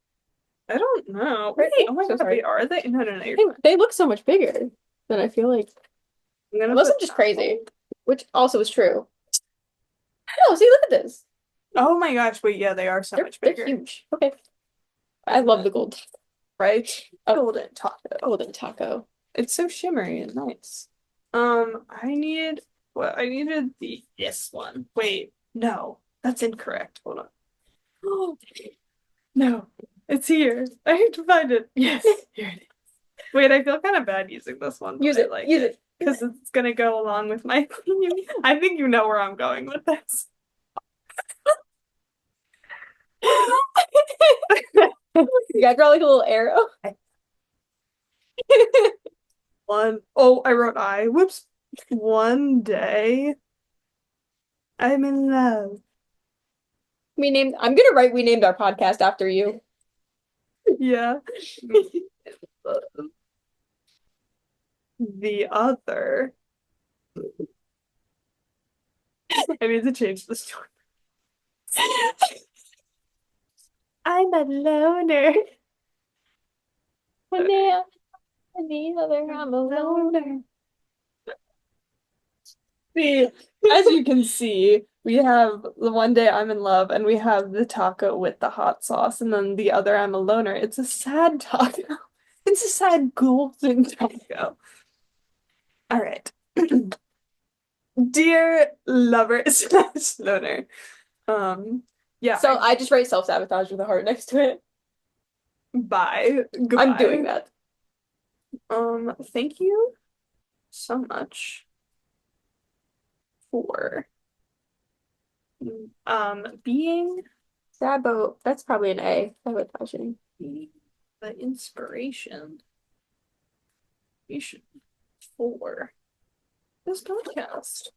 I don't know. Right, Wait, oh my so God, sorry. wait, are they? No, no, no, you're fine. They look so much bigger than I feel like. I'm gonna Unless I'm put just crazy, which also is true. No, see, look at this. Oh my gosh, wait, yeah, they are so much They're bigger. huge. Okay. I love the gold. Right? Oh, Golden taco. golden taco. It's so shimmery and nice. I need what I needed this one. Wait, no, that's incorrect. Hold on. Oh, no, it's here. I have to find it. Yes, here it is. Wait, I feel kind of bad using this one, but Use I it. like Use it because it's gonna go along with my theme. I think you know where I'm going with this. You gotta draw like a little arrow. Oh, I wrote I. Whoops. One day I'm in love. I'm gonna write we named our podcast after you. Yeah. The other. I need to change the story. I'm a loner. One day I'm and the other I'm a loner. See, as you can see, we have the one day I'm in love, and we have the taco with the hot sauce, and then the other I'm a loner. It's a sad taco. It's a sad golden taco. All right. Dear lover slash loner. Yeah, So I just write self-sabotage with a heart next to it. bye. I'm Goodbye. doing that. Thank you so much for being Sad boat. That's probably an A. Sabotaging. the inspiration for this podcast.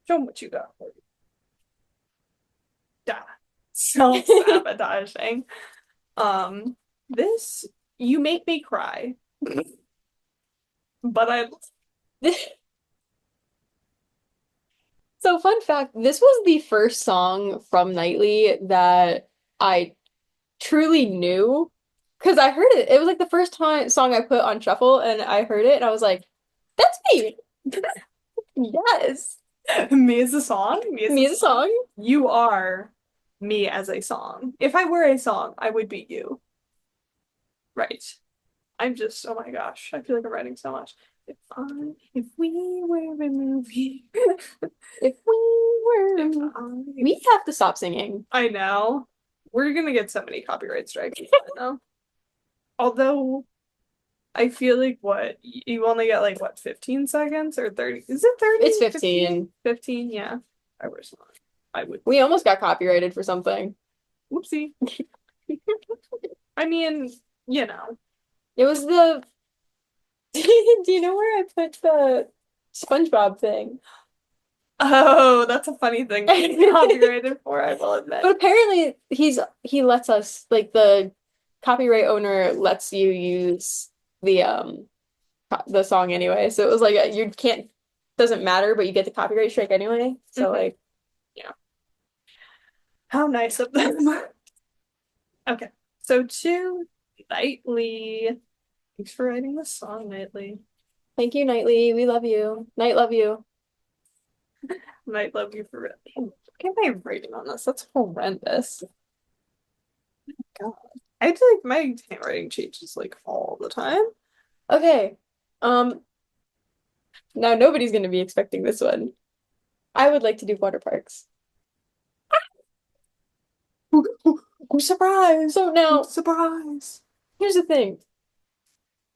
Show them what you got. Da. Self-sabotaging. This you make me cry. But I So fun fact, this was the first song from Nightly that I truly knew Because I heard it. It was like the first time song I put on shuffle, and I heard it, and I was like, "That's me." Yes, Me as a song? Me as a me as a song? song. You are me as a song. If I were a song, I would be you. Right. I'm just, oh my gosh, I feel like I'm writing so much. If we were a movie. If we If were, we have to stop singing. I know. We're gonna get so many copyright strikes. I know. Although I feel like what you only get like what 15 seconds or 30? Is it 30? It's 15? 15. 15, yeah. I wish not. I would. We almost got copyrighted for something. Whoopsie. I mean, you know. It was the. Do you know where I put the SpongeBob thing? Oh, that's a funny thing to be copyrighted for, I will admit. But apparently he lets us like the copyright owner lets you use the song anyway. So it was like you can't doesn't matter, but you get the copyright strike anyway. So Mhm. like Yeah. How nice of them. Okay. So to Knightley. Thanks for writing this song, Knightley. thank you, Knightley. We love you. Night love you. Might love you for it. Look at my writing on this. That's horrendous. God. I feel like my handwriting changes like all the time. Okay. Um Now nobody's gonna be expecting this one. I would like to do water parks. I'm surprised. So now Surprise. here's the thing.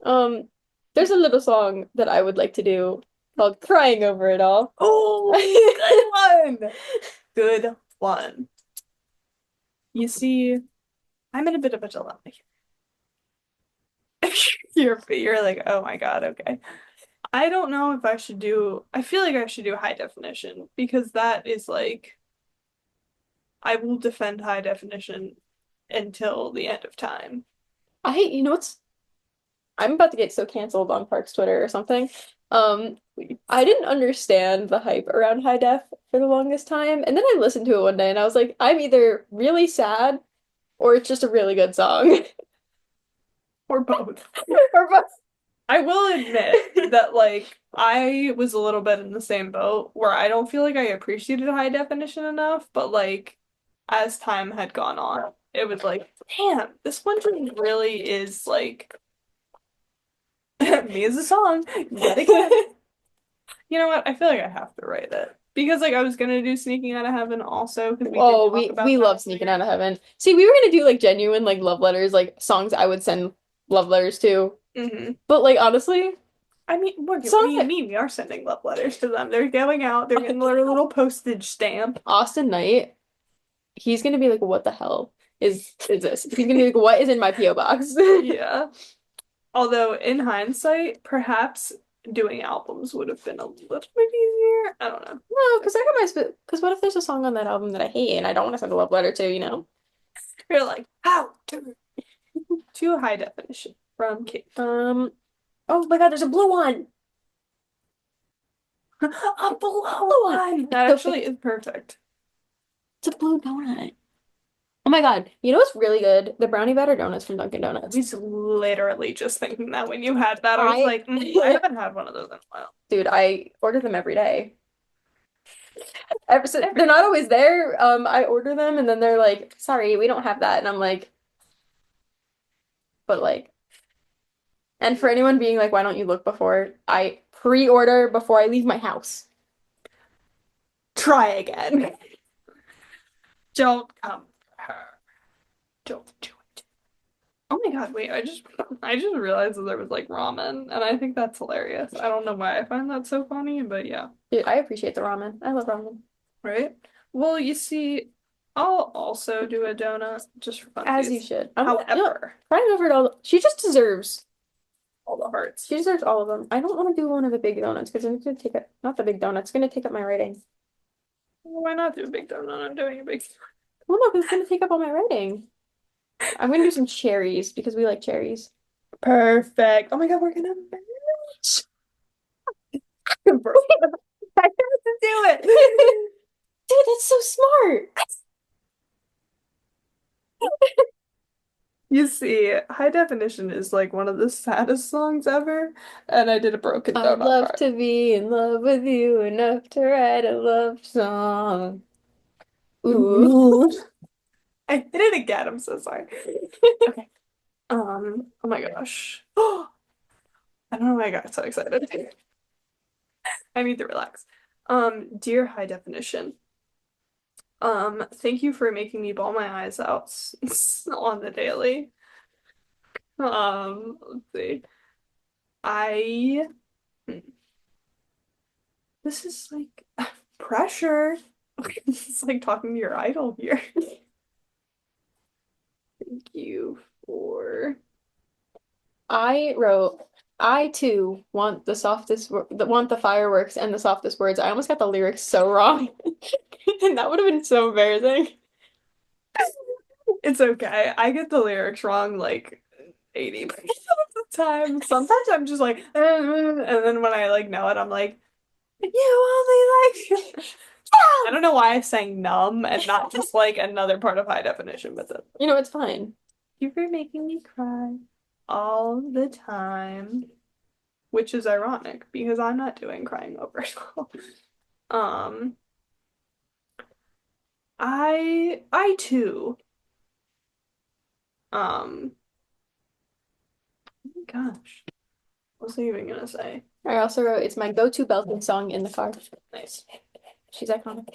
Um, there's a little song that I would like to do called Crying Over It All. Oh, good one. Good one. You see, I'm in a bit of a dilemma here. You're like, oh my God, okay. I don't know if I should do, I feel like I should do high definition because that is like, I will defend high definition until the end of time. You know what's I'm about to get so canceled on Parks Twitter or something. I didn't understand the hype around high def for the longest time, and then I listened to it one day and I was like, I'm either really sad or it's just a really good song. Or both. Or both. I will admit that like I was a little bit in the same boat where I don't feel like I appreciated high definition enough, but like as time had gone on, it was like, damn, this one just really is like me as a song yet again. You know what? I feel like I have to write it because like I was gonna do Sneaking Out of Heaven also because we did Oh, talk about we that love Sneaking earlier. Out of Heaven. See, we were gonna do like genuine like love letters, like songs I would send love letters to. Hmm. But like honestly, I mean, what do songs you that mean? We are sending love letters to them. They're going out. They're getting their little postage stamp. Austin Knight, he's gonna be like, what the hell is this? He's gonna be like, what is in my PO box? Yeah. Although in hindsight, perhaps doing albums would have been a little bit easier. I don't know. No, because I got my because what if there's a song on that album that I hate and I don't want to send a love letter to, you know? You're like, how to high definition from Kate. Oh my God, there's a blue one. A blue Blue one. one. That So actually is perfect. it's a blue donut. Oh my God. You know what's really good? The brownie batter donuts from Dunkin' I Donuts. was literally just thinking that when you had that, I was I like, I haven't had one of those in a while. Dude, I order them every day. So they're not always there. I order them and then they're like, sorry, we don't have that. And I'm like, but like, and for anyone being like, why don't you look before I pre-order before I leave my house? Try again. Don't come for her. Don't do it. Oh my God, wait, I just realized that there was like ramen, and I think that's hilarious. I don't know why I find that so funny, but yeah. Dude, I appreciate the ramen. I love ramen. Right? Well, you see, I'll also do a donut just for As you funsies. should. However, Crying over it all. She just deserves. all the hearts. She deserves all of them. I don't want to do one of the big donuts because it's gonna take up, not the big donut, it's gonna take up my writing. Why not do a big donut? I'm doing a big. Well, no, because it's gonna take up all my writing. I'm gonna do some cherries because we like cherries. Perfect. Oh my God, we're gonna match. Bro, I have to do it. Dude, that's so smart. You see, High Definition is like one of the saddest songs ever, and I did a Broken I'd Donut love part. to be in love with you enough to write a love song. Ooh. Ooh. I hit it again. I'm so sorry. Okay. Oh my gosh. I don't know why I got so excited. I need to relax. Dear High Definition, thank you for making me bawl my eyes out on the daily. Let's see. I This is like pressure. It's like talking to your idol here. Thank you for I wrote, I too want the softest, want the fireworks and the softest words. I almost got the lyrics so wrong. And that would have been so embarrassing. It's okay. I get the lyrics wrong like 80% of the time. Sometimes I'm just like, and then when I like know it, I'm like, you only like I don't know why I sang numb and not just like another part of High Definition, but then You know, it's fine. you were making me cry all the time, which is ironic because I'm not doing crying over it all. Um, I too, um, oh my gosh, what was I even gonna say? I also wrote, it's my go-to belting song in the car. Nice. She's iconic.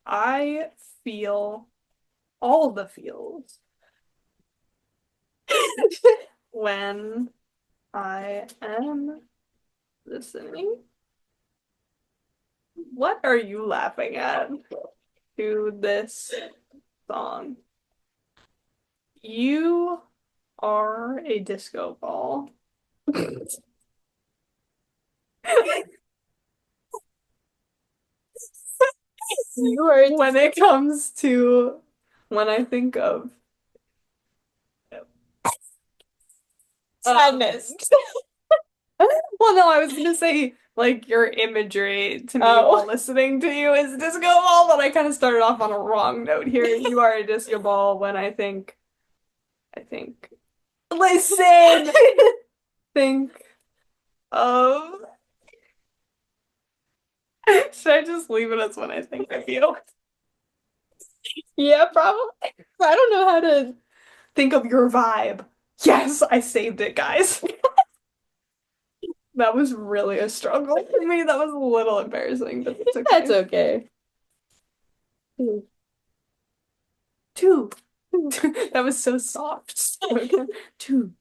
I feel all the feels when I am listening. What are you laughing at to this song? You are a disco ball. You are When it comes to when I think of sadness. well, no, I was gonna say like your imagery to me while Oh. listening to you is disco ball, but I kind of started off on a wrong note here. You are a disco ball when I think listen think of should I just leave it as when I think of you? Yeah, probably. I don't know how to. Think of your vibe. Yes, I saved it, guys. That was really a struggle for me. That was a little embarrassing, but it's That's okay. okay. Two. That was so soft. Okay. Two.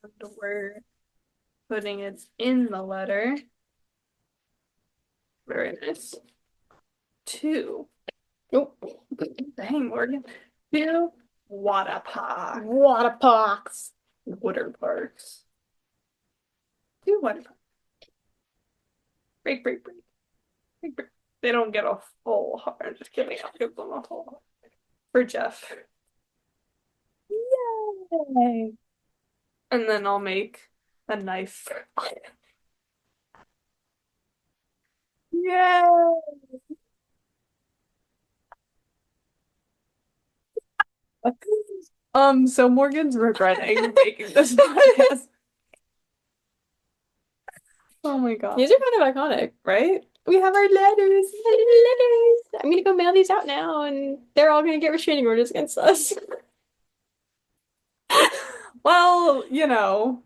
And we're putting it in the letter. Very nice. Two. Oh, Dang, Morgan. Two water park. water parks. Water parks. Two water parks. Break, break, break. Break, break. They don't get a full heart. I'm just kidding. I'll give them a full heart. For Jeff. Yay. And then I'll make a knife. Yay. So Morgan's regretting making this podcast. Oh my God. These are kind of iconic. Right? We have our letters. Letters. I'm gonna go mail these out now, and they're all gonna get restraining orders against us. Well, you know,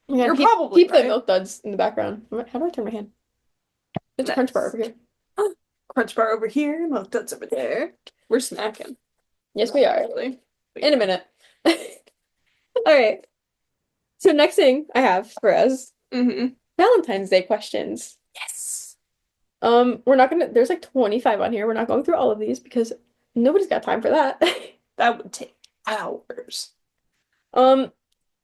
Yeah, you're peep, probably peep the right. milk duds in the background. How do I turn my hand? It's a crunch bar Nice. over here. Crunch bar over here, milk duds over there. We're snacking. Yes, we are. Really. But In a yeah. minute. All right. So next thing I have for us, Mm-hmm. Valentine's Day questions. Yes. We're not gonna, there's like 25 on here. We're not going through all of these because nobody's got time for that. That would take hours. Um,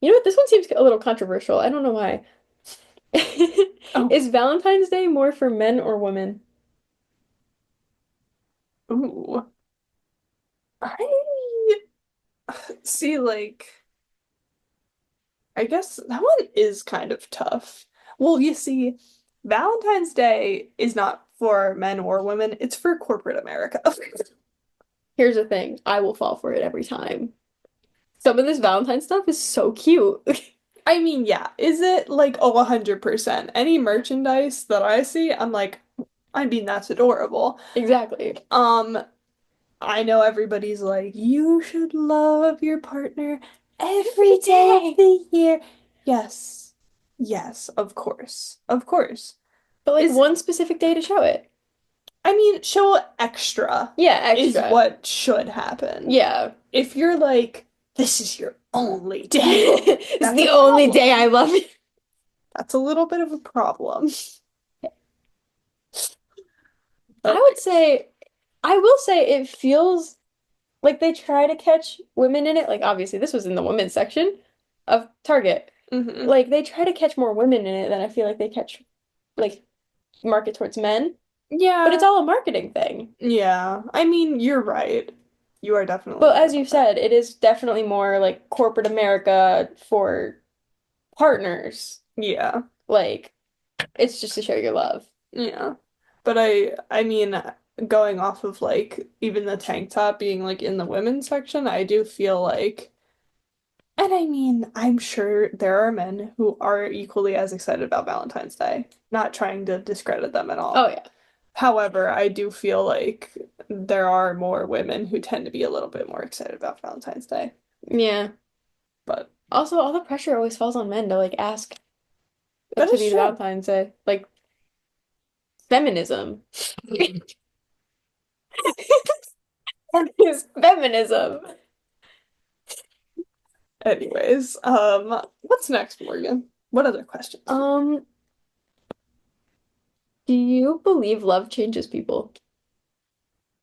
you know what? This one seems a little controversial. I don't know why. Oh. Is Valentine's Day more for men or women? Ooh. I see, like, I guess that one is kind of tough. Well, you see, Valentine's Day is not for men or women, it's for corporate America. Here's the thing. I will fall for it every time. Some of this Valentine stuff is so cute. I mean, yeah, is it like, oh, 100%? Any merchandise that I see, I'm like, I mean, that's adorable. Exactly. Um, I know everybody's like, you should love your partner every day of the year. Yes. Yes, of course. Of course. But like Is one specific day to show it. I mean, show extra Yeah, is extra. what should happen. Yeah. If you're like, this is your only day, It's that's a the only day I problem. love it. That's a little bit of a problem. I But would say, I will say it feels like they try to catch women in it. Like obviously this was in the women's section of Target. hmm Like they try to catch more women in it than I feel like they catch like market towards men. But it's Yeah, all a marketing thing. yeah. I mean, you're right. You are definitely But right as you about that. said, it is definitely more like corporate America for partners. Yeah, Like it's just to show your love. yeah. But I mean, going off of like even the tank top being like in the women's section, I do feel like, and I mean, I'm sure there are men who are equally as excited about Valentine's Day. Not trying to discredit them at Oh all. yeah. However, I do feel like there are more women who tend to be a little bit more excited about Valentine's Day. Yeah. But Also, all the pressure always falls on men to like ask that to is be true. Valentine's Day. Like feminism. Is feminism. Anyways, what's next, Morgan? What other questions do Um, do you believe love changes people?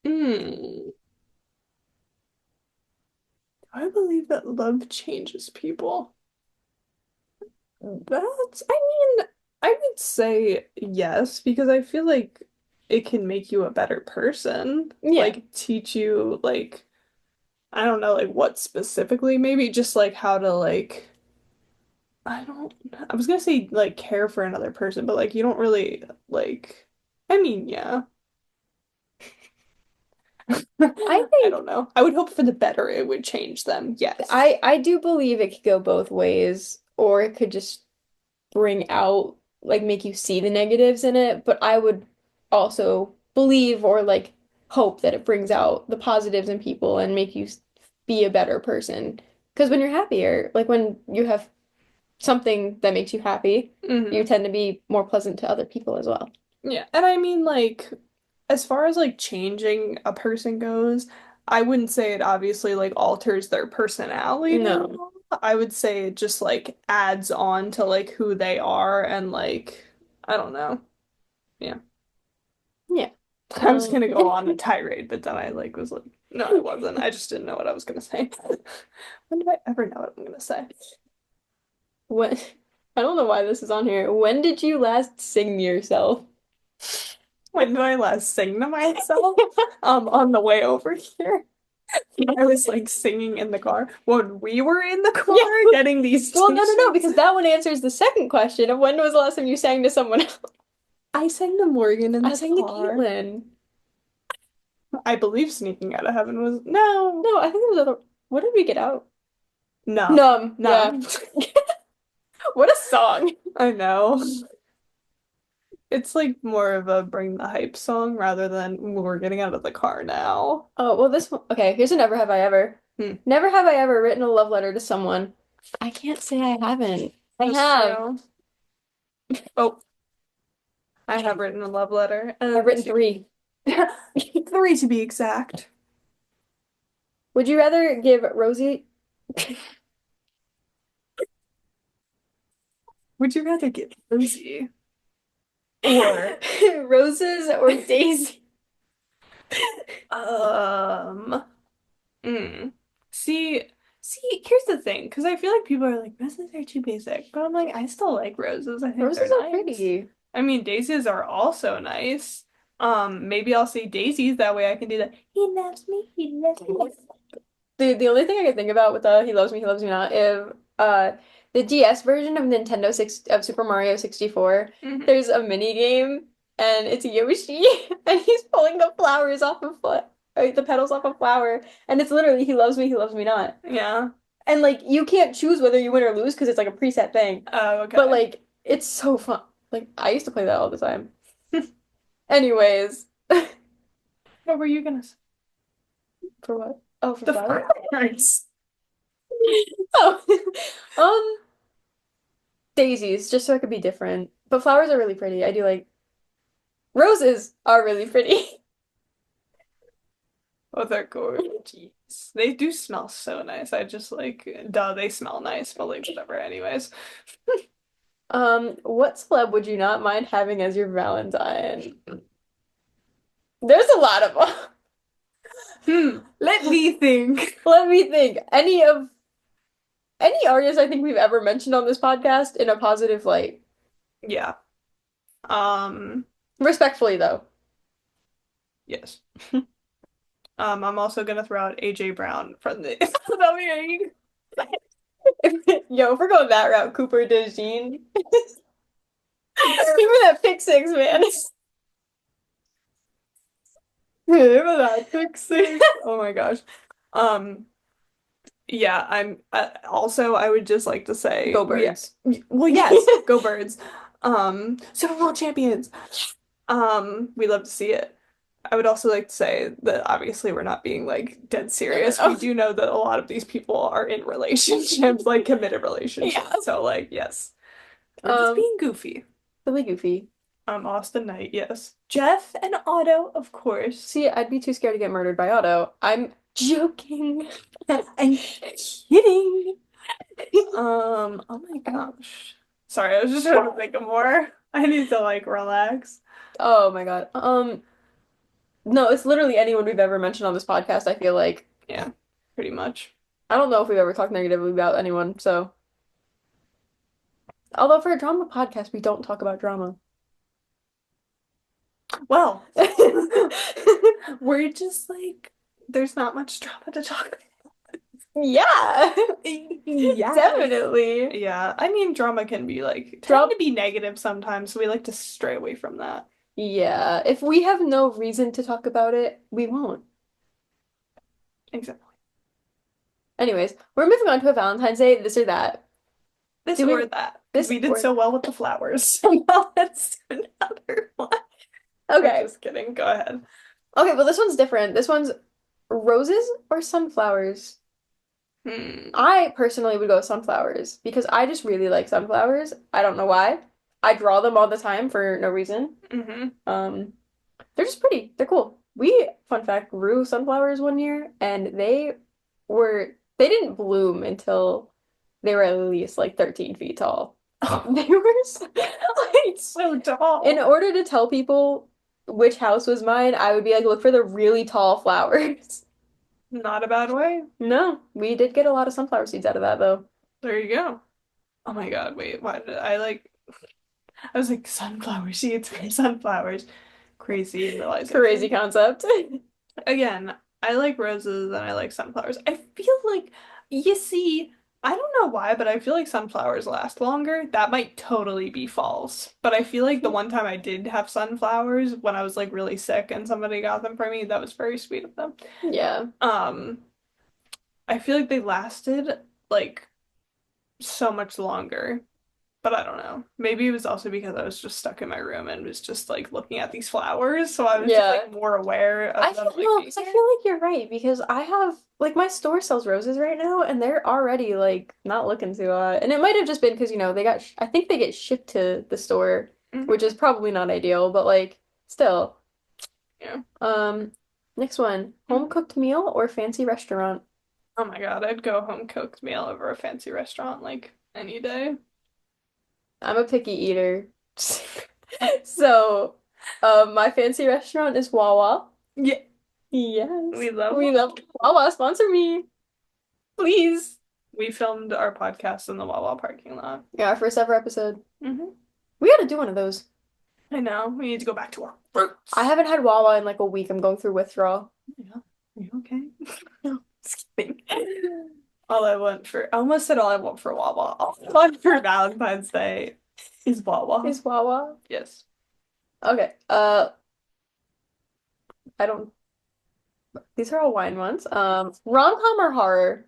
Hmm. I believe that love changes people. I mean, I would say yes, because I feel like it can make you a better person. Yeah. Like, teach you, like, I don't know, like, what specifically, maybe just like how to, like, I don't, I was gonna say, like, care for another person, but, like, you don't really, like, I mean, yeah. I I think don't know. I would hope for the better it would change them. Yes. I do believe it could go both ways, or it could just bring out like make you see the negatives in it, but I would also believe or like hope that it brings out the positives in people and make you be a better person. Because when you're happier, like when you have something that makes you happy, you hmm tend to be more pleasant to other people as well. Yeah. And I mean, like, as far as like changing a person goes, I wouldn't say it obviously like alters their personality at No. all. I would say it just like adds on to like who they are and like I don't know. Yeah. Yeah. I was gonna Um, go on a tirade, but then I like was like, no, I wasn't. I just didn't know what I was gonna say. When do I ever know what I'm gonna say? when I don't know why this is on here. When did you last sing to yourself? When did I last sing to myself? On the way over here. I was like singing in the car when we were in the Yeah. car getting these Well, no, no, no, t-shirts. because that one answers the second question of when was the last time you sang to someone else? I sang to Morgan in I the sang to car. Kaitlyn. I believe Sneaking Out of Heaven was no, No, I think it was other. What did we get out? no, Numb. Yeah. no. What a song. I know. It's like more of a bring the hype song rather than we're getting out of the car now. Oh, well, this one. Okay, here's a never have I ever. Hmm. Never have I ever written a love letter to someone. I can't say I haven't. I That's have. true. Oh, I have written a love letter I've and written three. three to be exact. Would you rather give Rosie Would you rather get Lucy or roses or Daisy? um mm. See, here's the thing, because I feel like people are like, roses are too basic. But I'm like, I still like roses. I think they're Roses are nice. pretty. I mean, daisies are also nice. Maybe I'll say daisies, that way I can do that. He loves me, he loves me. The only thing I can think about with He Loves Me Not, if the DS version of Nintendo 6 of Super Mario 64, hmm there's a mini game and it's Yoshi and he's pulling the flowers off of the petals off a flower and it's literally He Loves Me Not. Yeah. And like you can't choose whether you win or lose because it's like a preset thing. Oh, But okay. like it's so fun. Like I used to play that all the time. Anyways, What were you gonna say? for what? Oh, for The flowers? flowers. Oh. Um, daisies, just so it could be different. But flowers are really pretty. I do like roses are really pretty. Oh, they're gorgeous. They do smell so nice. I just like, duh, they smell nice, but like whatever, anyways. What celeb would you not mind having as your Valentine? There's a lot of them. Let me think. Let me think. Any artist I think we've ever mentioned on this podcast in a positive light. Yeah. Um, Respectfully, though. yes. I'm also gonna throw out AJ Brown from the WA. Yo, if we're going that route, Cooper DeJean. Remember that pick six, man. Remember that fixing? Oh my gosh. Um, yeah, also I would just like to say Go Birds. well, yes, go Birds. Super Bowl champions. We love to see it. I would also like to say that obviously we're not being like dead No, no, serious. We no. do know that a lot of these people are in relationships, like committed relationships. Yeah. So like, yes, we're just Um, being goofy. really goofy. Austin Knight, yes. Jeff and Otto, of course. See, I'd be too scared to get murdered by Otto. I'm joking. I'm kidding. Oh my gosh. Sorry, I was just trying to think of more. I need to like relax. Oh my God. No, it's literally anyone we've ever mentioned on this podcast, I feel like. Yeah, pretty much. I don't know if we've ever talked negatively about anyone, so. Although for a drama podcast, we don't talk about drama. Well, we're just like, there's not much drama to talk about. Yeah, Yeah. definitely. Yeah, I mean, drama can be like, tend Drop. to be negative sometimes, so we like to stray away from that. Yeah, if we have no reason to talk about it, we won't. Exactly. Anyways, we're moving on to a Valentine's Day, this or that. This Do we or that, because this we did or so well with the flowers. So now let's do another one. I'm okay. just kidding. Go ahead. Okay, well this one's different. This one's roses or sunflowers. Hmm. I personally would go sunflowers because I just really like sunflowers. I don't know why. I draw them all the time for no reason. Hmm. Um, they're just pretty. They're cool. Fun fact, grew sunflowers one year and they didn't bloom until they were at least like 13 feet tall. They were like So tall. in order to tell people which house was mine, I would be like, look for the really tall flowers. Not a bad way. No, we did get a lot of sunflower seeds out of that though. There you go. Oh my God, wait, why did I like I was like sunflower seeds from sunflowers. Crazy Crazy realization. concept. Again, I like roses and I like sunflowers. I feel like you see, I don't know why, but I feel like sunflowers last longer. That might totally be false. But I feel like the one time I did have sunflowers when I was like really sick and somebody got them for me, that was very sweet of them. Yeah. Um, I feel like they lasted like so much longer. But I don't know. Maybe it was also because I was just stuck in my room and was just like looking at these flowers, so I was just Yeah. like more aware I of them feel like no, being because I there. feel like you're right because I have like my store sells roses right now and they're already like not looking too hot. And it might have just been because they got I think they get shipped to the store, which Hmm. is probably not ideal, but like still. Yeah. Um, next one, home Mhm. cooked meal or fancy restaurant? Oh my God, I'd go home cooked meal over a fancy restaurant like any day. I'm a picky eater. So, my fancy restaurant is Wawa. Yeah, Yes. we love We love Wawa, sponsor me, please. we filmed our podcast in the Wawa parking lot. Yeah, our first ever episode. Hmm. We gotta do one of those. I know. We need to go back to our I roots. haven't had Wawa in like a week. I'm going through withdrawal. Yeah. Are you okay? No, just kidding. I almost said all I want for Wawa. All I want for Valentine's Day is Wawa. Is Wawa? Yes. Okay. I don't. These are all wine ones. Rom-com or horror?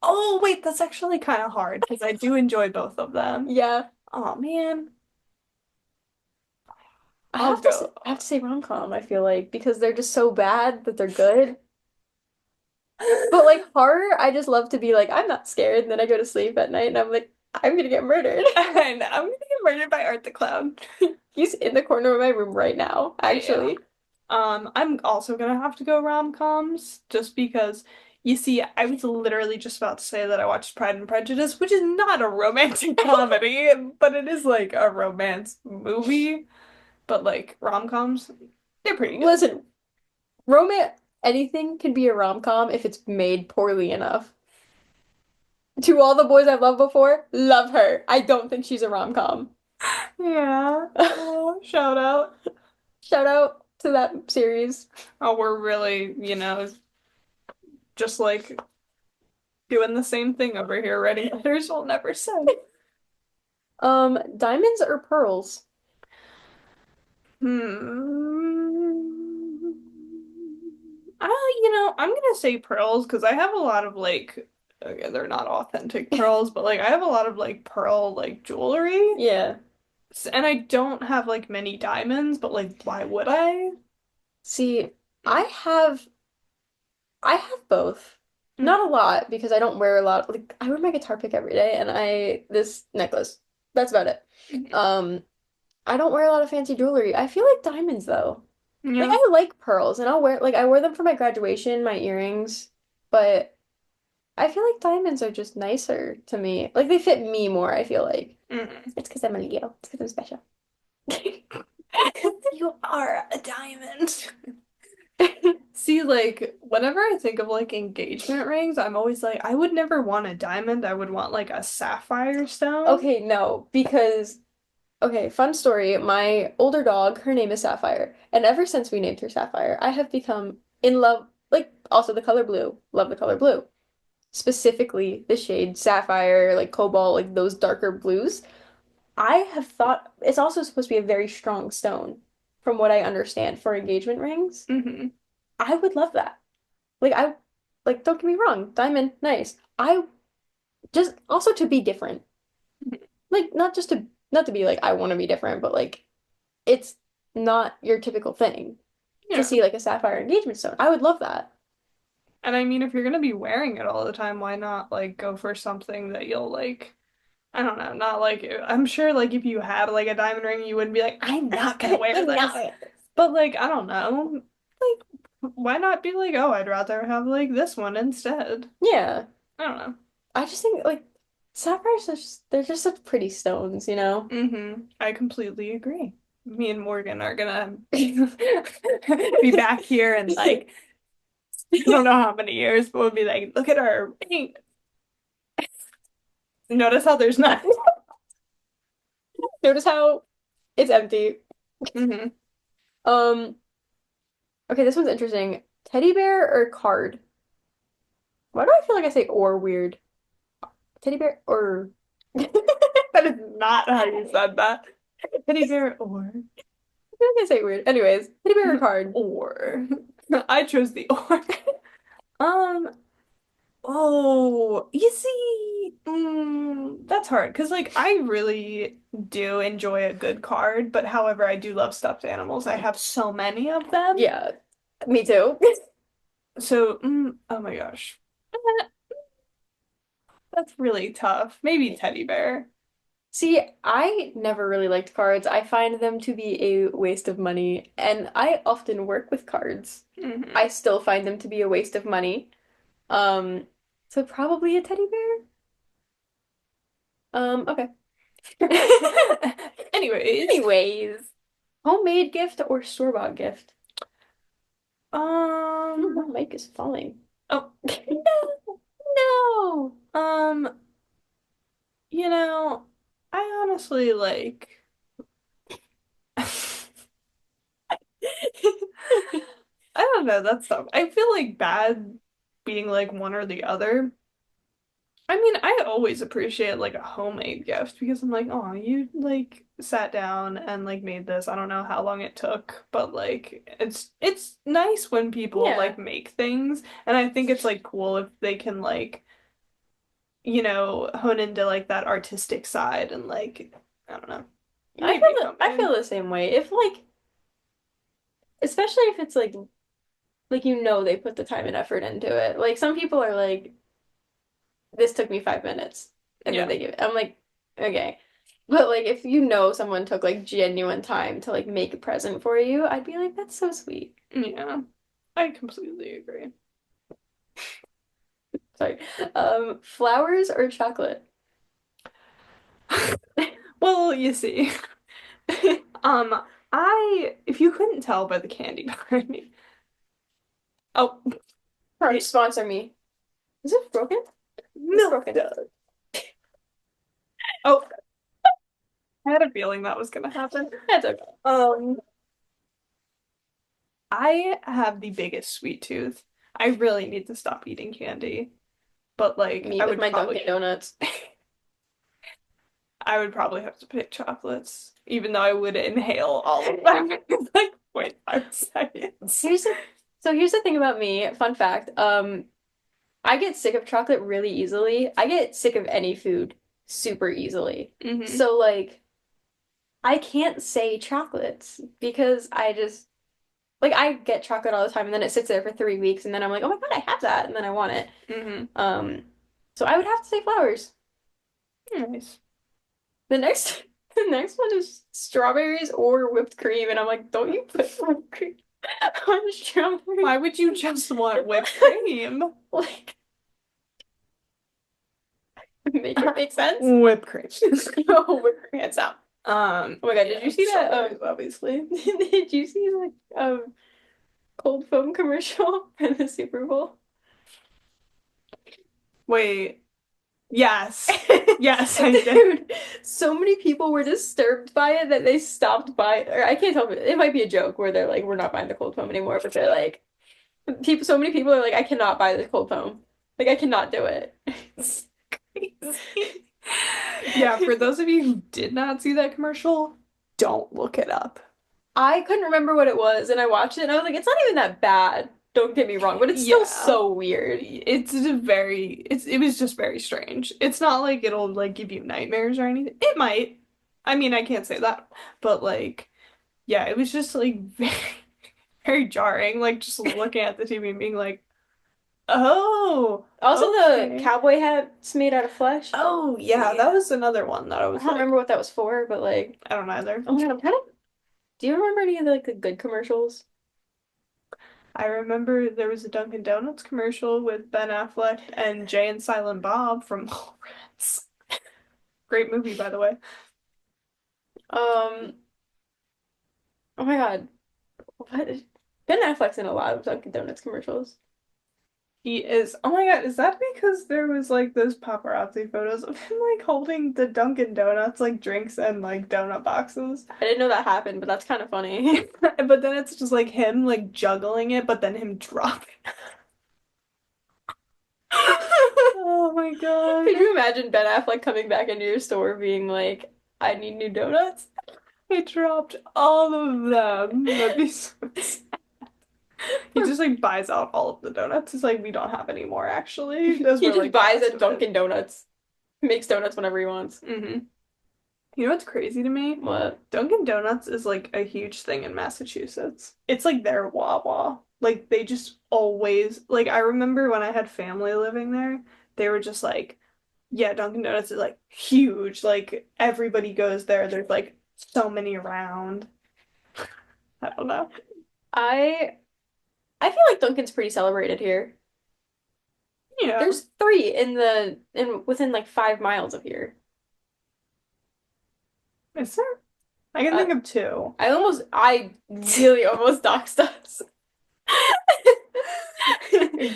Oh, wait, that's actually kind of hard because I do enjoy both of them. Yeah. Oh man, I I'll have to say, go. I have to say rom-com, I feel like, because they're just so bad that they're good. But like horror, I just love to be like, I'm not scared, and then I go to sleep at night and I'm like, I'm gonna get murdered. And I'm gonna get murdered by Art the Clown. He's in the corner of my room right now, Yeah. actually. I'm also gonna have to go rom-coms just because you see, I was literally just about to say that I watched Pride and Prejudice, which is not a romantic comedy, but it is like a romance movie. But like rom-coms, they're pretty good. Listen, romance, anything can be a rom-com if it's made poorly enough. To all the boys I've loved before, love her. I don't think she's a rom-com. Yeah. Oh, shout out. Shout out to that series. Oh, we're really, just like doing the same thing over here. Ready? Others will never say. Diamonds or pearls? Hmm. I'm gonna say pearls because I have a lot of like, okay, they're not authentic pearls, but like I have a lot of like pearl like jewelry, Yeah. And I don't have like many diamonds, but like, why would I? See, I have I have both. Not a lot because I don't wear a lot. Like I wear my guitar pick every day and I this necklace. That's about it. Mhm. Um, I don't wear a lot of fancy jewelry. I feel like diamonds though. Like Yeah. I like pearls and I wear them for my graduation, my earrings, but I feel like diamonds are just nicer to me. Like they fit me more, I feel like. Mm. It's because I'm a Leo. It's because I'm special. You are a diamond. See, like, whenever I think of like engagement rings, I'm always like, I would never want a diamond. I would want like a sapphire stone. Okay, no, because okay, fun story. My older dog, her name is Sapphire, and ever since we named her Sapphire, I have become in love, like also the color blue. Love the color blue. Specifically the shade sapphire, like cobalt, like those darker blues. I have thought it's also supposed to be a very strong stone, from what I understand, for engagement rings. Hmm. I would love that. Like I like don't get me wrong, diamond, nice. I just also to be different. Like not to be like I want to be different, but like it's not your typical thing to Yeah. see like a sapphire engagement stone. I would love that. And I mean, if you're gonna be wearing it all the time, why not like go for something that you'll like, I don't know, not like I'm sure like if you had like a diamond ring, you wouldn't be like, I'm not gonna wear this. No. But like, I don't know. Like, why not be like, oh, I'd rather have like this one instead. Yeah. I don't know. I just think like sapphires are just they're just such pretty stones, you know? I completely agree. Me and Morgan are gonna be back here in like I don't know how many years, but we'll be like, look at our ring. Notice how there's not. Notice how it's empty. Hmm. Um, okay, this one's interesting. Teddy bear or card? Why do I feel like I say or weird? Teddy bear or That is not how you said that. Teddy bear or I feel like I say weird. Anyways, teddy bear or card? or. I chose the or. Um, oh, you see, that's hard because like I really do enjoy a good card, but however, I do love stuffed animals. I have so many of them. Yeah, me too. So, oh my gosh. That's really tough. Maybe teddy bear. See, I never really liked cards. I find them to be a waste of money, and I often work with cards. Hmm. I still find them to be a waste of money. Um, so probably a teddy bear? Okay. Anyways, Anyways, homemade gift or store-bought gift? Oh, um, my mic is falling. oh, no, you know, I honestly like, I don't know, that's tough. I feel like bad being like one or the other. I mean, I always appreciate like a homemade gift because I'm like, oh, you like sat down and like made this. I don't know how long it took, but like it's nice when people Yeah. like make things, and I think it's like cool if they can like hone into like that artistic side and like, I don't know, I maybe feel I homemade. feel the same way. If like, especially if it's like they put the time and effort into it. Like some people are like, this took me 5 minutes, and then Yeah. they give it. I'm like, okay. But like if someone took like genuine time to like make a present for you, I'd be like, that's so sweet. Yeah. I completely agree. Sorry. Flowers or chocolate? Well, you see. Um, if you couldn't tell by the candy behind me. Oh, Or sponsor me. Is it broken? It's milk broken. dud. Oh, I had a feeling that was gonna happen. That's okay. Um, I have the biggest sweet tooth. I really need to stop eating candy, but like Me with my Dunkin' Donuts. I would probably have to pick chocolates, even though I would inhale all of them in like 0.5 seconds. Here's the thing about me. Fun fact. I get sick of chocolate really easily. I get sick of any food super easily. Hmm. So like I can't say chocolates because I just like I get chocolate all the time and then it sits there for 3 weeks and then I'm like, oh my God, I have that and then I want it. Hmm. Um, so I would have to say flowers. Nice. The next the next one is strawberries or whipped cream and I'm like, don't you put whipped cream on strawberries? Why would you just want whipped cream? Like make it make sense? Whipped cream. No, whipped cream hands down. Oh my God, did you see that? Strawberries, obviously. Did you see like cold foam commercial for the Super Bowl? Wait. Yes. Yes, I did. Dude, so many people were disturbed by it that they stopped buying. Or I can't tell if it might be a joke where they're like, we're not buying the cold foam anymore, but they're like, so many people are like, I cannot buy the cold foam. Like, I cannot do it. It's crazy. Yeah, for those of you who did not see that commercial, don't look it up. I couldn't remember what it was, and I watched it, and I was like, it's not even that bad. Don't get me wrong, but it's still Yeah. so weird. It was just very strange. It's not like it'll like give you nightmares or anything. It might. I mean, I can't say that, but like yeah, it was just like very jarring, like just looking at the TV and being like, "Oh, Also, the okay." cowboy hat's made out of flesh. Oh, yeah, that was another one that I I was don't like, remember what that was for, but like, I don't either. oh my God, I'm trying to. Do you remember any of the good commercials? I remember there was a Dunkin' Donuts commercial with Ben Affleck and Jay and Silent Bob from Mallrats. Great movie, by the way. Um, oh my God, what? Ben Affleck's in a lot of Dunkin' Donuts commercials. He is. Oh my God, is that because there was like those paparazzi photos of him like holding the Dunkin' Donuts like drinks and like donut boxes? I didn't know that happened, but that's kind of funny. But then it's just like him like juggling it, but then him dropping. Oh my God. Could you imagine Ben Affleck coming back into your store being like, I need new donuts? He dropped all of them. That'd be so sad. He just like buys out all of the donuts. It's like we don't have any more actually. Those He were just like the buys last a of it. Dunkin' Donuts, makes donuts whenever he wants. Hmm. You know what's crazy to me? What? Dunkin' Donuts is like a huge thing in Massachusetts. It's like their Wawa. Like they just always like I remember when I had family living there, they were just like, yeah, Dunkin' Donuts is like huge. Like everybody goes there. There's like so many around. I don't know. I I feel like Dunkin's pretty celebrated here. Yeah. There's three in within like 5 miles of here. Is there? I can Uh, think of two. I really almost doxed us.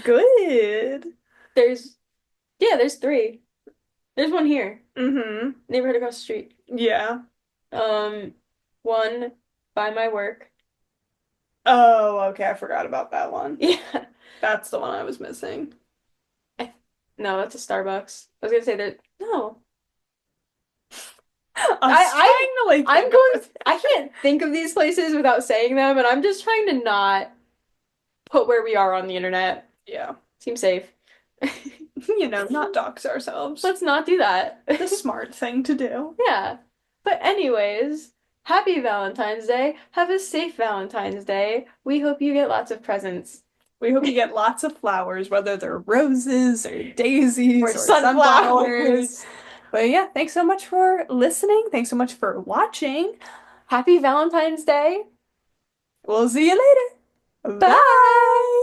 Good. There's there's three. There's one here, Mm-hmm. neighborhood across the street. Yeah. Um, one by my work. Oh, okay. I forgot about that one. Yeah. That's the one I was missing. I, no, that's a Starbucks. I was gonna say that no. I was I trying to like I'm think going of I it. can't think of these places without saying them, and I'm just trying to not put where we are on the internet. Yeah. Seems safe. not dox ourselves. Let's not do that. The smart thing to do. Yeah. But anyways, happy Valentine's Day. Have a safe Valentine's Day. We hope you get lots of presents. We hope you get lots of flowers, whether they're roses or daisies Or or sunflowers. sunflowers. But yeah, thanks so much for listening. Thanks so much for watching. Happy Valentine's Day. We'll see you later. Bye. Bye.